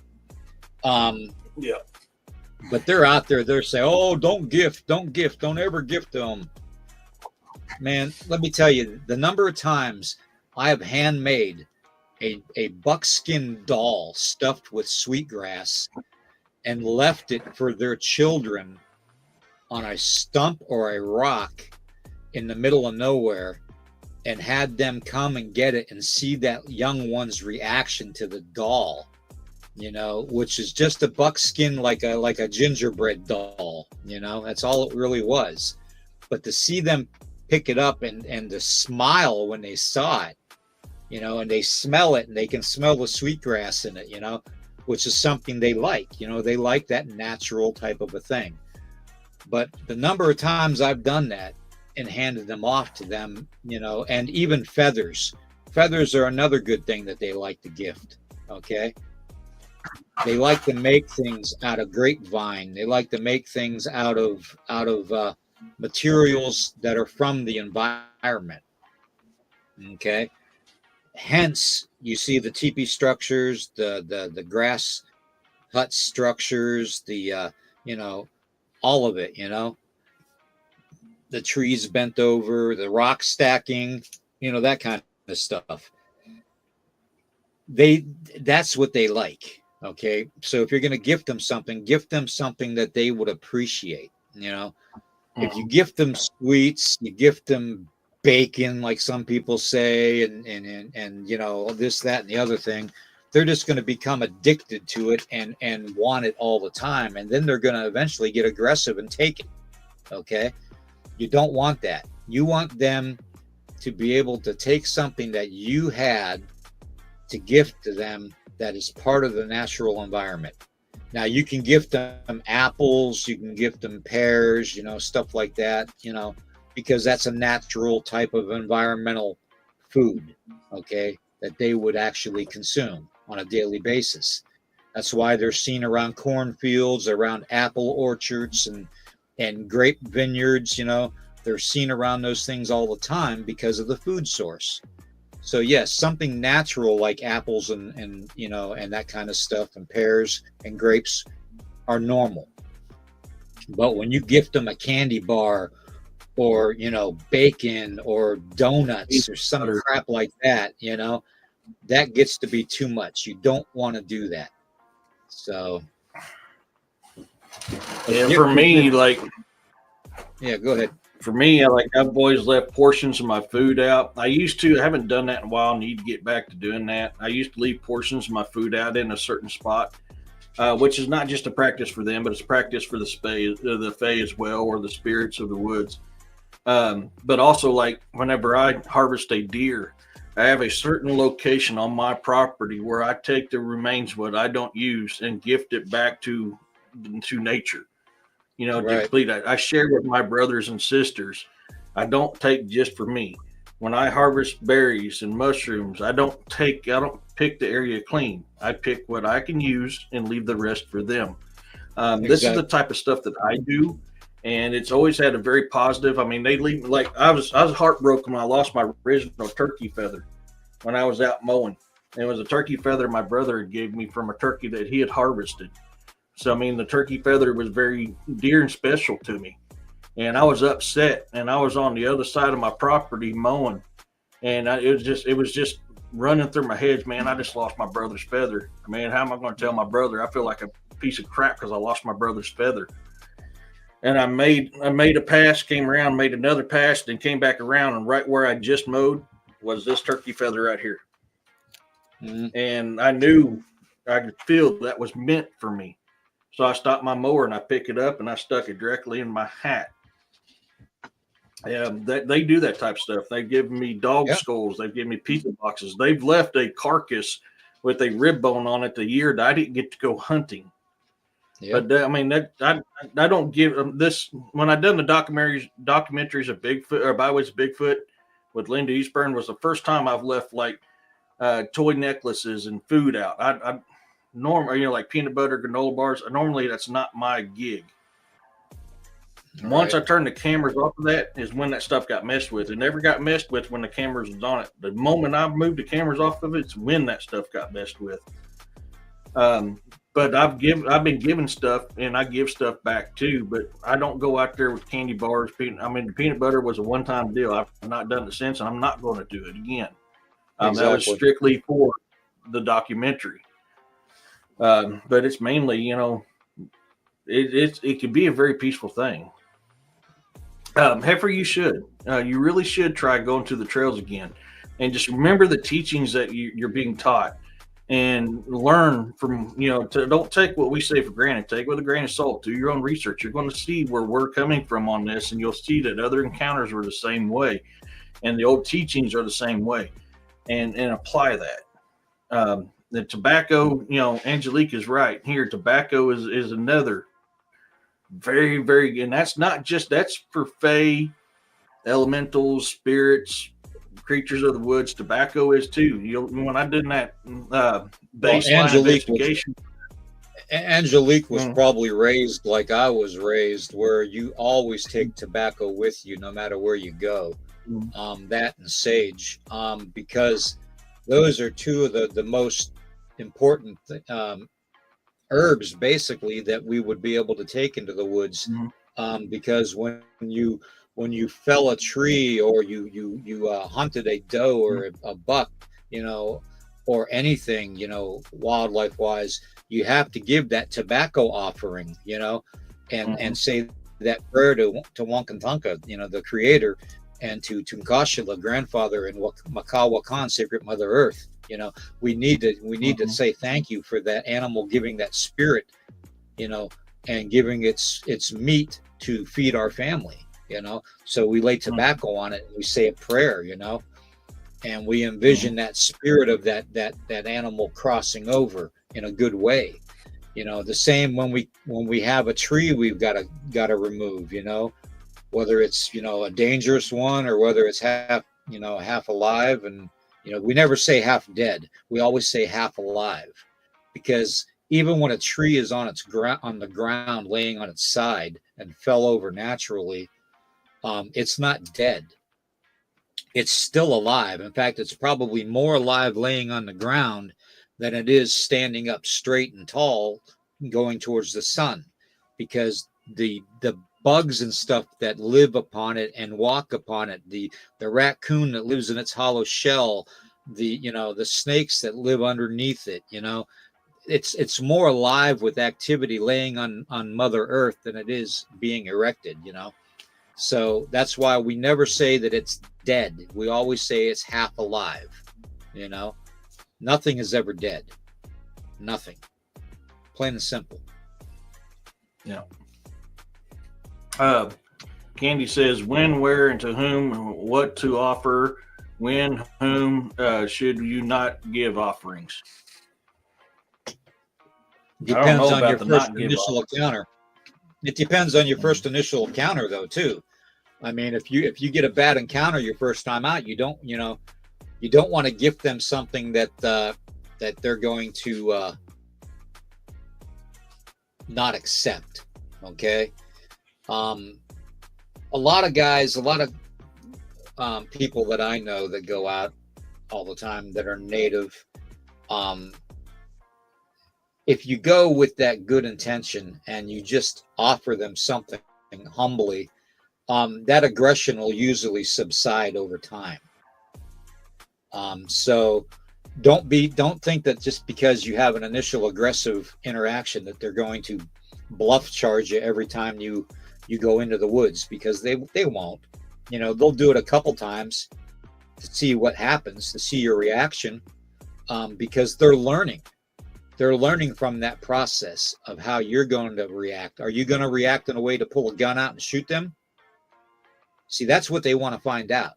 Yeah. But they're out there. They're saying, "Oh, don't gift, don't ever gift them." Man, let me tell you, the number of times I have handmade a buckskin doll stuffed with sweetgrass and left it for their children on a stump or a rock in the middle of nowhere, and had them come and get it and see that young one's reaction to the doll which is just a buckskin, like a gingerbread doll. That's all it really was. But to see them pick it up and to smile when they saw it, and they smell it, and they can smell the sweetgrass in it, which is something they like. They like that natural type of a thing. But the number of times I've done that and handed them off to them, and even feathers. Feathers are another good thing that they like to gift. Okay. They like to make things out of grapevine. They like to make things out of materials that are from the environment. Okay. Hence, you see the teepee structures, the grass hut structures, all of it. The trees bent over, the rock stacking, that kind of stuff. That's what they like. Okay. So if you're going to gift them something that they would appreciate. If you gift them sweets, you gift them bacon, like some people say, and this, that, and the other thing, they're just going to become addicted to it and want it all the time. And then they're going to eventually get aggressive and take it. Okay. You don't want that. You want them to be able to take something that you had to gift to them that is part of the natural environment. Now you can gift them apples, you can gift them pears, stuff like that, because that's a natural type of environmental food, okay, that they would actually consume on a daily basis. That's why they're seen around cornfields, around apple orchards and grape vineyards, they're seen around those things all the time because of the food source. So yes, something natural like apples and that kind of stuff, and pears and grapes are normal. But when you gift them a candy bar or bacon or donuts or some crap like that, that gets to be too much. You don't want to do that. So for me, yeah, go ahead. For me, I've always left portions of my food out. I haven't done that in a while. Need to get back to doing that. I used to leave portions of my food out in a certain spot, which is not just a practice for them, but it's a practice for the fae as well, or the spirits of the woods. But also, whenever I harvest a deer, I have a certain location on my property where I take the remains, what I don't use, and gift it back to nature. Right. Deplete. I share with my brothers and sisters. I don't take just for me. When I harvest berries and mushrooms, I don't pick the area clean. I pick what I can use and leave the rest for them. Exactly. This is the type of stuff that I do, and it's always had a very positive. I mean, they leave I was heartbroken when I lost my original turkey feather when I was out mowing. It was a turkey feather my brother had gave me from a turkey that he had harvested. So, I mean, the turkey feather was very dear and special to me. And I was upset, and I was on the other side of my property mowing. And it was just running through my head, man, I just lost my brother's feather. Man, how am I going to tell my brother? I feel like a piece of crap because I lost my brother's feather. And I made a pass, came around, made another pass, then came back around, and right where I just mowed was this turkey feather right here. Mm-hmm. And I could feel that was meant for me. So I stopped my mower and I picked it up and I stuck it directly in my hat. They do that type of stuff. They've given me dog skulls. They've given me pizza boxes. They've left a carcass with a rib bone on it the year that I didn't get to go hunting. Yep. But I don't give them this. When I done the documentaries of Bigfoot or Byways of Bigfoot with Linda Eastburn was the first time I've left toy necklaces and food out. I normally, like peanut butter, granola bars. Normally, that's not my gig. Right. Once I turned the cameras off of that is when that stuff got messed with. It never got messed with when the cameras was on it. The moment I moved the cameras off of it, it's when that stuff got messed with. But I've been given stuff, and I give stuff back too. But I don't go out there with candy bars. The peanut butter was a one-time deal. I've not done it since, and I'm not going to do it again. Exactly. That was strictly for the documentary. But it's mainly, it can be a very peaceful thing. Heifer, you should. You really should try going to the trails again, and just remember the teachings that you're being taught, and learn from, don't take what we say for granted. Take it with a grain of salt. Do your own research. You're going to see where we're coming from on this, and you'll see that other encounters were the same way, and the old teachings are the same way, and apply that. The tobacco, Angelique is right here. Tobacco is another very, very, and that's for fae, elementals, spirits, creatures of the woods. Tobacco is too. When I did that baseline investigation, Angelique was probably raised like I was raised, where you always take tobacco with you no matter where you go. That and sage, because those are two of the most important herbs, basically, that we would be able to take into the woods. Because when you fell a tree, or you hunted a doe or a buck, or anything, wildlife wise, you have to give that tobacco offering, and say that prayer to Wankantanka, the creator, and to Tunkasha, the grandfather, and Makawakan, sacred Mother Earth. We need to say thank you for that animal giving that spirit, and giving its meat to feed our family. So we lay tobacco on it, and we say a prayer, and we envision that spirit of that animal crossing over in a good way. The same when we have a tree we've got to remove, whether it's a dangerous one, or whether it's half alive. And we never say half dead. We always say half alive, because even when a tree is on the ground, laying on its side and fell over naturally, it's not dead. It's still alive. In fact, it's probably more alive laying on the ground than it is standing up straight and tall going towards the sun, because the bugs and stuff that live upon it and walk upon it, the raccoon that lives in its hollow shell, the snakes that live underneath it, it's more alive with activity laying on Mother Earth than it is being erected. So that's why we never say that it's dead. We always say it's half alive. Nothing is ever dead. Nothing. Plain and simple. Yeah. Candy says, when, where, and to whom, what to offer, when, whom should you not give offerings? Depends on your first initial encounter. It depends on your first initial encounter, though, too. I mean, if you get a bad encounter your first time out, you don't want to gift them something that they're going to not accept. Okay. A lot of guys, people that I know that go out all the time that are native, if you go with that good intention and you just offer them something humbly, that aggression will usually subside over time. So don't think that just because you have an initial aggressive interaction that they're going to bluff charge you every time you go into the woods, because they won't. They'll do it a couple times to see what happens, to see your reaction, because they're learning. They're learning from that process of how you're going to react. Are you going to react in a way to pull a gun out and shoot them? See, that's what they want to find out.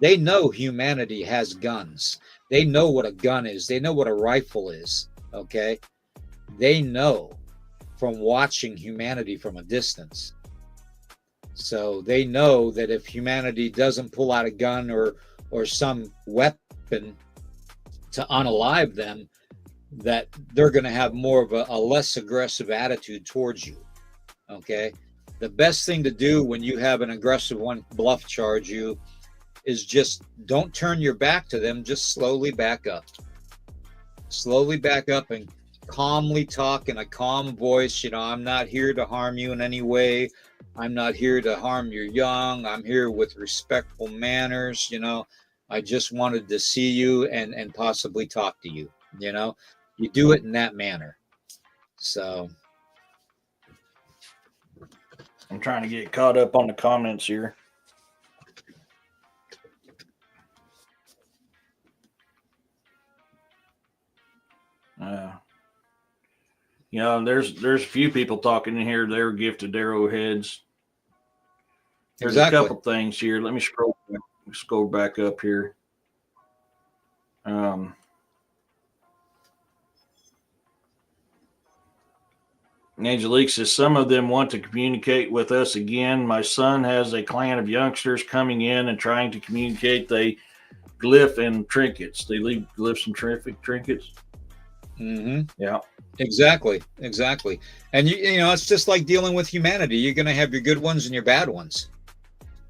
They know humanity has guns. They know what a gun is. They know what a rifle is. Okay? They know from watching humanity from a distance. So they know that if humanity doesn't pull out a gun or some weapon to unalive them, that they're going to have more of a less aggressive attitude towards you. Okay? The best thing to do when you have an aggressive one bluff charge you is just don't turn your back to them. Just slowly back up. Slowly back up and calmly talk in a calm voice. I'm not here to harm you in any way. I'm not here to harm your young. I'm here with respectful manners. I just wanted to see you and possibly talk to you. You do it in that manner. So I'm trying to get caught up on the comments here. You know, there's a few people talking in here. They're gifted arrowheads. There's a couple things here. Let me scroll back up here. Angelique says some of them want to communicate with us again. My son has a clan of youngsters coming in and trying to communicate. They glyph and trinkets. They leave glyphs and trinkets. Mm-hmm. Yeah. Exactly. And you know, it's just like dealing with humanity. You're going to have your good ones and your bad ones.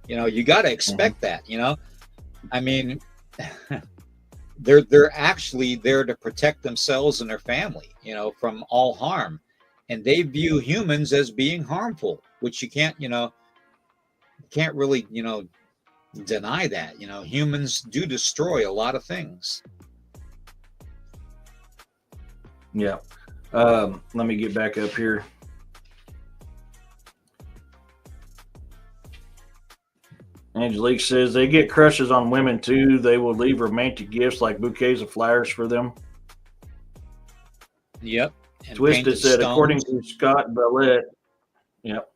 You know, you got to expect that. You know, I mean, they're actually there to protect themselves and their family, you know, from all harm, and they view humans as being harmful, which you can't really, you know, deny that. You know, humans do destroy a lot of things. Yeah. Let me get back up here. Angelique says they get crushes on women too. They will leave romantic gifts like bouquets of flowers for them. Yep. Twisted said, according to Scott Vallette, yep.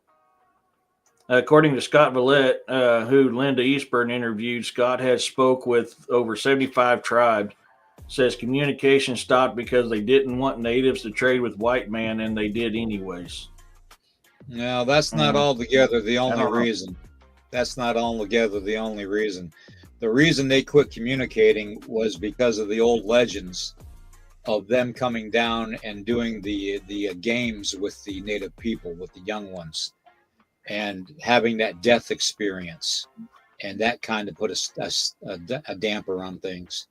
According to Scott Vallette, who Linda Eastburn interviewed, Scott has spoke with over 75 tribes. Says communication stopped because they didn't want natives to trade with white man, and they did anyways. No, that's not altogether the only reason. That's not altogether the only reason. The reason they quit communicating was because of the old legends of them coming down and doing the games with the native people, with the young ones, and having that death experience, and that kind of put a damper on things.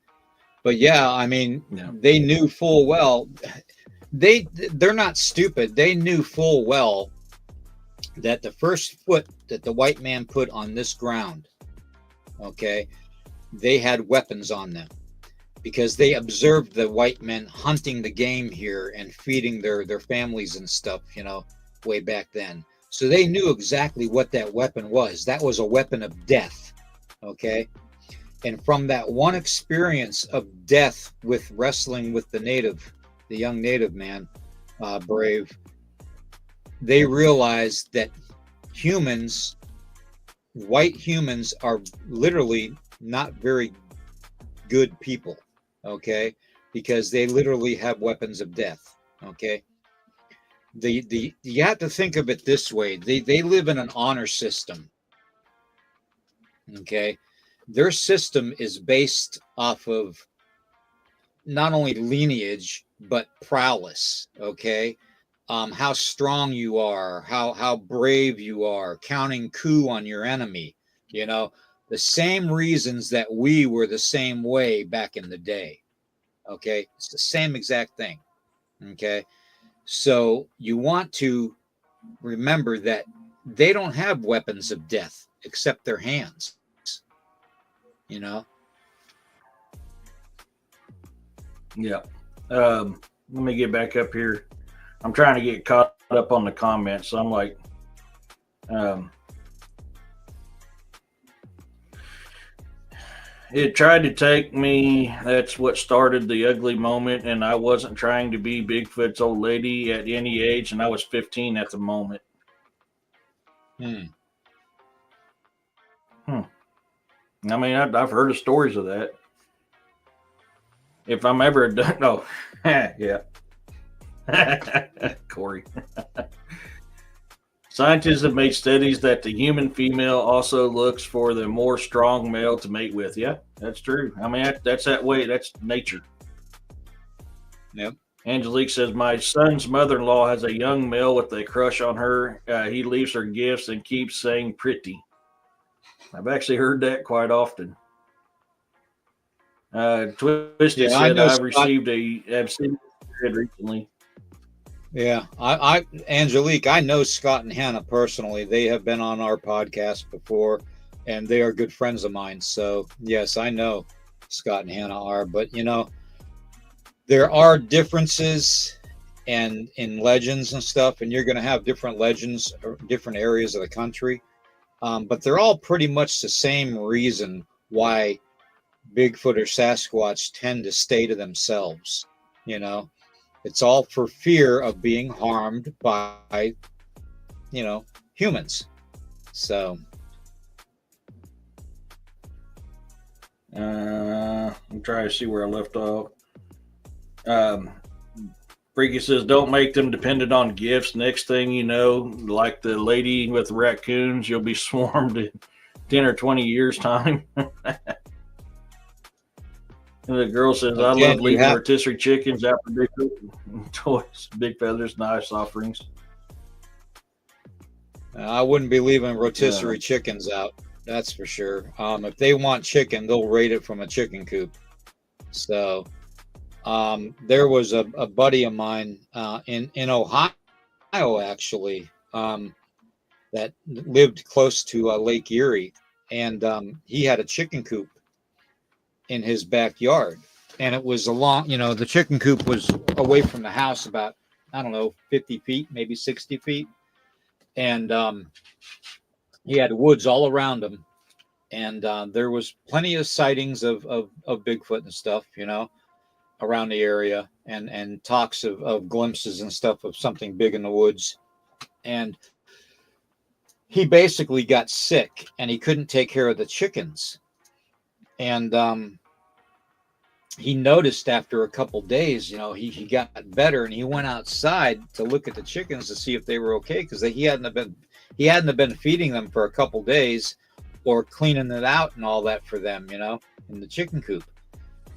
But yeah, I mean, they knew full well. They're not stupid. They knew full well that the first foot that the white man put on this ground, okay, they had weapons on them, because they observed the white men hunting the game here and feeding their families and stuff, you know, way back then. So they knew exactly what that weapon was. That was a weapon of death, okay? And from that one experience of death with wrestling with the young native man, Brave, they realized that white humans are literally not very good people, okay? Because they literally have weapons of death, okay? You have to think of it this way. They live in an honor system, okay? Their system is based off of not only lineage but prowess, okay? How strong you are, how brave you are, counting coup on your enemy, you know, the same reasons that we were the same way back in the day, okay? It's the same exact thing, okay? So you want to remember that they don't have weapons of death except their hands, you know? Yeah. Let me get back up here. I'm trying to get caught up on the comments. So I'm like, it tried to take me. That's what started the ugly moment. And I wasn't trying to be Bigfoot's old lady at any age. And I was 15 at the moment. I mean, I've heard of stories of that. If I'm ever done, no. Yeah. Corey. Scientists have made studies that the human female also looks for the more strong male to mate with. Yeah, that's true. I mean, that's that way. That's nature. Yep. Angelique says, my son's mother-in-law has a young male with a crush on her. He leaves her gifts and keeps saying pretty. I've actually heard that quite often. Twisted said, I've received recently. Yeah, Angelique, I know Scott and Hannah personally. They have been on our podcast before, and they are good friends of mine. So yes, I know Scott and Hannah are. But you know, there are differences and in legends and stuff, and you're going to have different legends or different areas of the country, but they're all pretty much the same reason why Bigfoot or Sasquatch tend to stay to themselves. You know. It's all for fear of being harmed by, humans. So I'm trying to see where I left off. Freaky says, don't make them dependent on gifts. Next thing you know, like the lady with the raccoons, you'll be swarmed in 10 or 20 years' time. And the girl says, I again, love leaving rotisserie chickens out for big toys, big feathers, nice offerings. I wouldn't be leaving rotisserie chickens out. That's for sure. If they want chicken, they'll raid it from a chicken coop. So there was a buddy of mine in Ohio, actually, that lived close to Lake Erie, and he had a chicken coop in his backyard, and it was along, the chicken coop was away from the house about, I don't know, 50 feet, maybe 60 feet, and he had woods all around him, and there was plenty of sightings of Bigfoot and stuff, around the area, and talks of glimpses and stuff of something big in the woods. And he basically got sick, and he couldn't take care of the chickens. And he noticed after a couple days, he got better, and he went outside to look at the chickens to see if they were okay, because he hadn't been feeding them for a couple days or cleaning it out and all that for them, in the chicken coop.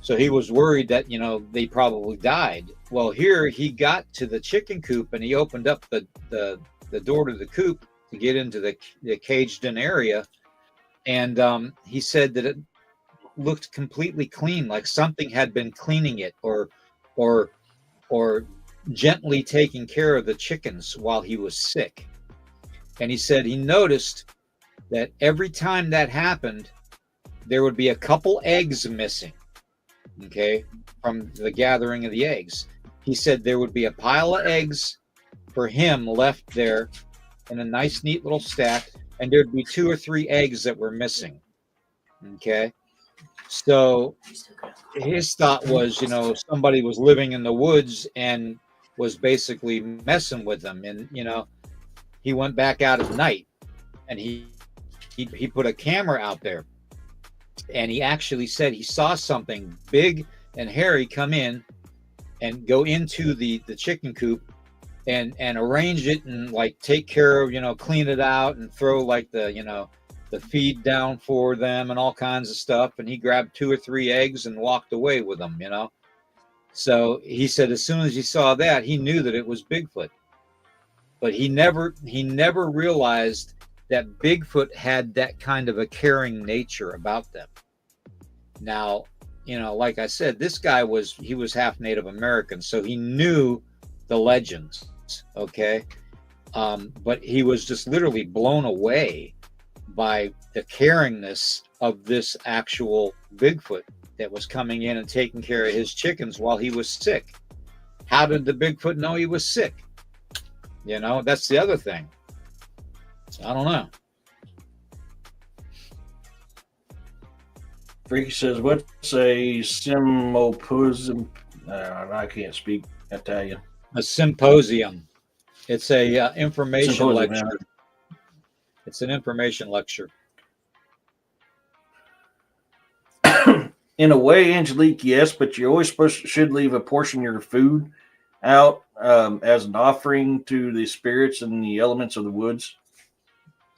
So he was worried that, they probably died. Well, here he got to the chicken coop, and he opened up the door to the coop to get into the caged in area. And he said that it looked completely clean, like something had been cleaning it or gently taking care of the chickens while he was sick. And he said he noticed that every time that happened, there would be a couple eggs missing, okay, from the gathering of the eggs. He said there would be a pile of eggs for him left there in a nice, neat little stack, and there'd be 2 or 3 eggs that were missing, okay? So his thought was, somebody was living in the woods and was basically messing with them. And, he went back out at night, and he put a camera out there, and he actually said he saw something big and hairy come in and go into the chicken coop and arrange it and like take care of, clean it out and throw like the feed down for them and all kinds of stuff. And he grabbed 2 or 3 eggs and walked away with them, So he said as soon as he saw that, he knew that it was Bigfoot. But he never realized that Bigfoot had that kind of a caring nature about them. Now, like I said, this guy was half Native American, so he knew the legends, okay? But he was just literally blown away by the caringness of this actual Bigfoot that was coming in and taking care of his chickens while he was sick. How did the Bigfoot know he was sick? That's the other thing. I don't know. Freaky says, what's a symposium? I can't speak Italian. A symposium. It's a information lecture. Man. It's an information lecture. In a way, Angelique, yes, but you always should leave a portion of your food out as an offering to the spirits and the elements of the woods.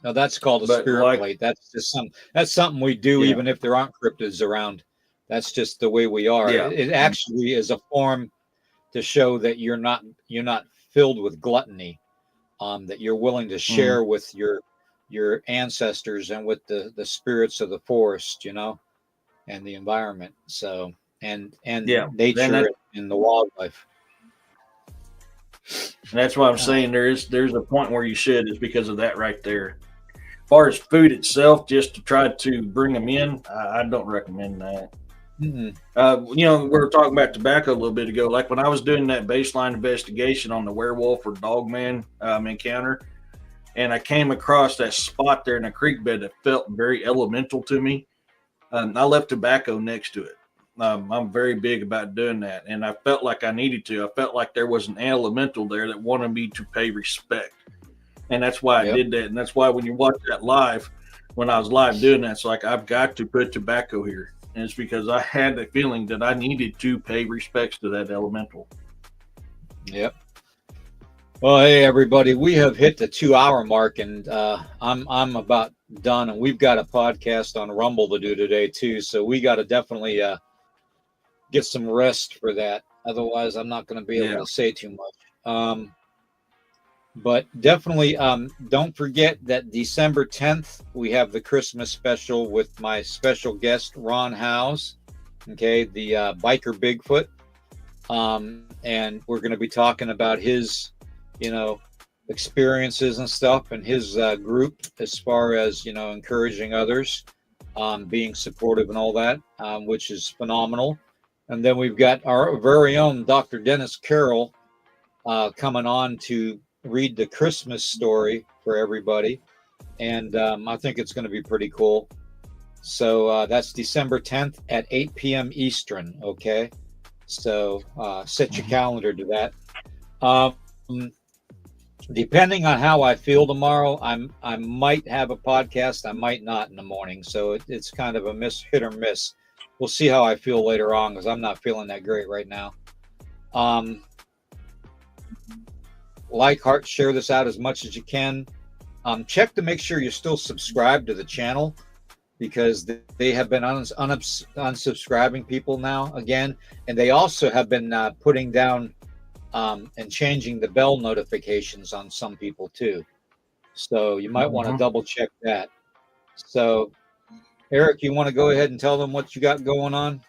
No, that's called a spirit plate. That's just something we do, even if there aren't cryptids around. That's just the way we are. Yeah. It actually is a form to show that you're not filled with gluttony, that you're willing to share with your ancestors and with the spirits of the forest, and the environment. So and nature and the wildlife. And that's why I'm saying there's a point where you should, is because of that right there. As far as food itself, just to try to bring them in, I don't recommend that. Mm-hmm. We were talking about tobacco a little bit ago. Like when I was doing that baseline investigation on the werewolf or dogman encounter, and I came across that spot there in a creek bed that felt very elemental to me. I left tobacco next to it. I'm very big about doing that, and I felt like I needed to. I felt like there was an elemental there that wanted me to pay respect, and that's why I did that. And that's why when you watch that live, when I was live doing that, it's like I've got to put tobacco here, and it's because I had the feeling that I needed to pay respects to that elemental. Yep. Well, hey everybody, we have hit the 2-hour mark, and I'm about done, and we've got a podcast on Rumble to do today too, so we got to definitely get some rest for that. Otherwise, I'm not going to be able to say too much. But definitely, don't forget that December 10th we have the Christmas special with my special guest Ron Howes. Okay, the biker Bigfoot, and we're going to be talking about his experiences and stuff, and his group as far as encouraging others, being supportive and all that, which is phenomenal. And then we've got our very own Dr. Dennis Carroll coming on to read the Christmas story for everybody, and I think it's going to be pretty cool. So that's December 10th at 8 p.m. Eastern. Okay, so set your calendar to that. Depending on how I feel tomorrow, I might have a podcast, I might not in the morning. So it's kind of a hit or miss. We'll see how I feel later on, because I'm not feeling that great right now. Like, heart, share this out as much as you can. Check to make sure you're still subscribed to the channel, because they have been unsubscribing people now again, and they also have been putting down and changing the bell notifications on some people too. So you might want to double check that. So, Eric, you want to go ahead and tell them what you got going on?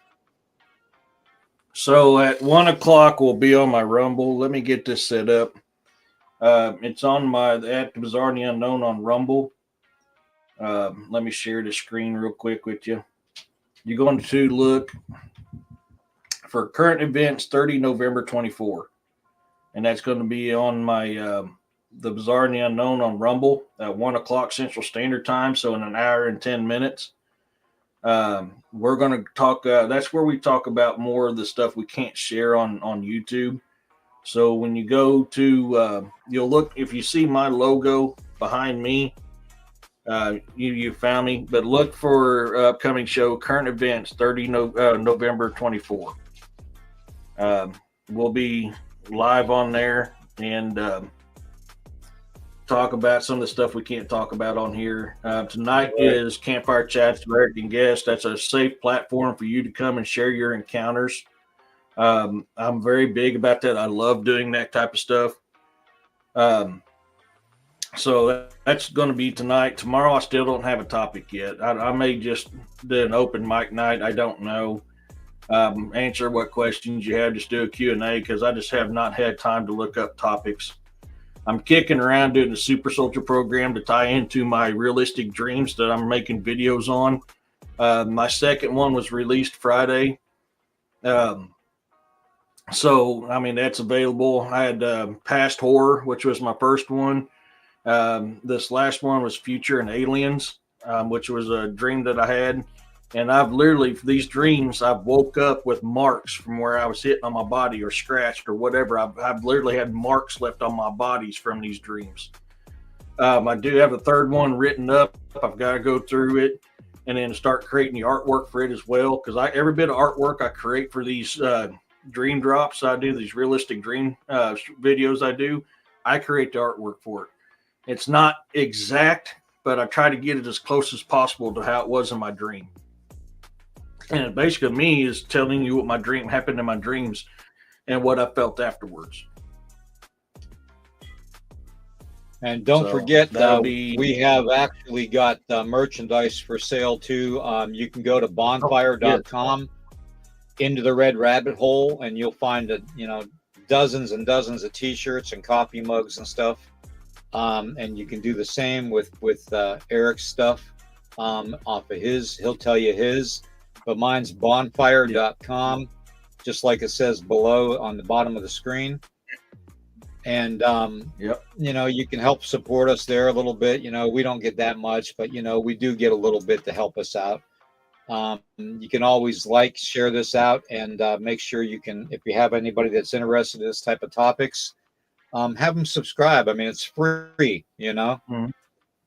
So at 1 o'clock we'll be on my Rumble. Let me get this set up. It's on at the Bizarre and the Unknown on Rumble. Let me share the screen real quick with you. You're going to look for current events 30 November 24. And that's going to be on my the Bizarre and the Unknown on Rumble at 1 o'clock Central Standard Time. So in an hour and 10 minutes. We're going to talk. That's where we talk about more of the stuff we can't share on YouTube. So when you go to, you'll look, if you see my logo behind me, you found me, but look for upcoming show, current events, 30 November 24. We'll be live on there and talk about some of the stuff we can't talk about on here. Tonight is Campfire Chats with Eric and Guest. That's a safe platform for you to come and share your encounters. I'm very big about that. I love doing that type of stuff. So that's going to be tonight. Tomorrow, I still don't have a topic yet. I may just do an open mic night. I don't know. Answer what questions you have. Just do a Q&A, because I just have not had time to look up topics. I'm kicking around doing the Super Soldier program to tie into my realistic dreams that I'm making videos on. My second one was released Friday. So, I mean, that's available. I had Past Horror, which was my first one. This last one was Future and Aliens, which was a dream that I had. And I've literally, for these dreams, I've woke up with marks from where I was hitting on my body or scratched or whatever. I've literally had marks left on my bodies from these dreams. I do have a third one written up. I've got to go through it and then start creating the artwork for it as well. Because every bit of artwork I create for these dream drops, I do these realistic dream videos I create the artwork for it. It's not exact, but I try to get it as close as possible to how it was in my dream. And it basically me is telling you what my dream happened in my dreams and what I felt afterwards. And don't forget, we have actually got merchandise for sale too. You can go to bonfire.com into the Red Rabbit Hole, and you'll find dozens and dozens of t-shirts and coffee mugs and stuff. And you can do the same with Eric's stuff off of his. He'll tell you his. But mine's bonfire.com, just like it says below on the bottom of the screen. And, you can help support us there a little bit. We don't get that much, but, we do get a little bit to help us out. You can always share this out, and make sure you can, if you have anybody that's interested in this type of topics, have them subscribe. I mean, it's free, Mhm.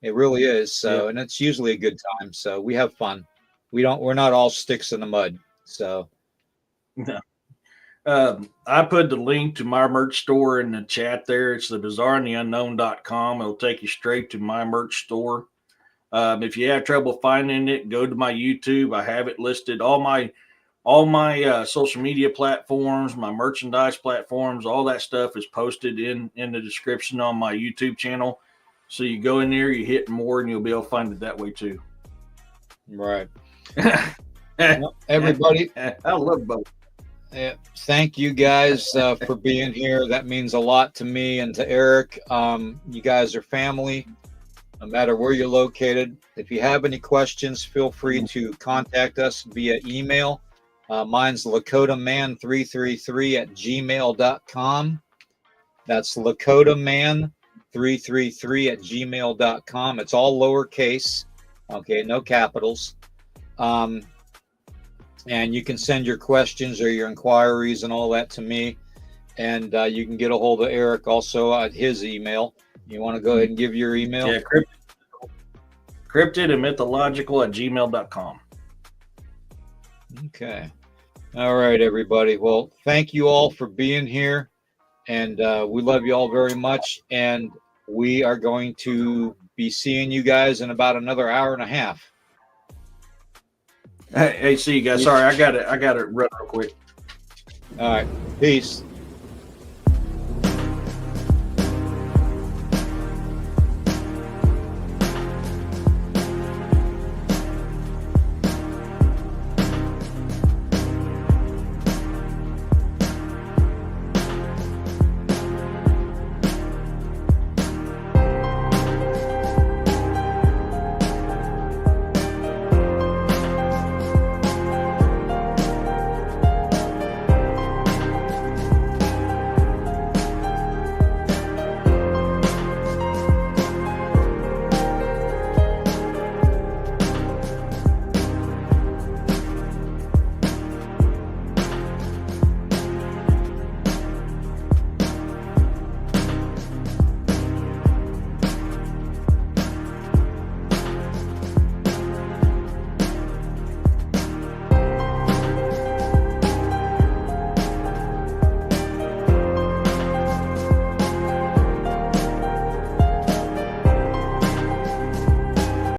it really is. Yeah. So, and it's usually a good time. So we have fun. We're not all sticks in the mud. So, No. I put the link to my merch store in the chat there. It's the bizarreandtheunknown.com. It'll take you straight to my merch store. If you have trouble finding it, go to my YouTube. I have it listed. All my social media platforms, my merchandise platforms, all that stuff is posted in the description on my YouTube channel. So you go in there, you hit more, and you'll be able to find it that way too. right. Well, everybody, I love both. thank you guys for being here. That means a lot to me and to Eric. You guys are family, no matter where you're located. If you have any questions, feel free to contact us via email. Mine's lakotaman333@gmail.com. That's lakotaman333@gmail.com. It's all lowercase, okay, no capitals. And you can send your questions or your inquiries and all that to me. And you can get a hold of Eric also at his email. You want to go ahead and give your email? Yeah, cryptid and mythological at gmail.com. Okay. All right, everybody. Well, thank you all for being here. And we love you all very much. And we are going to be seeing you guys in about another hour and a half. Hey, see you guys. Sorry, I got it run real quick. All right. Peace.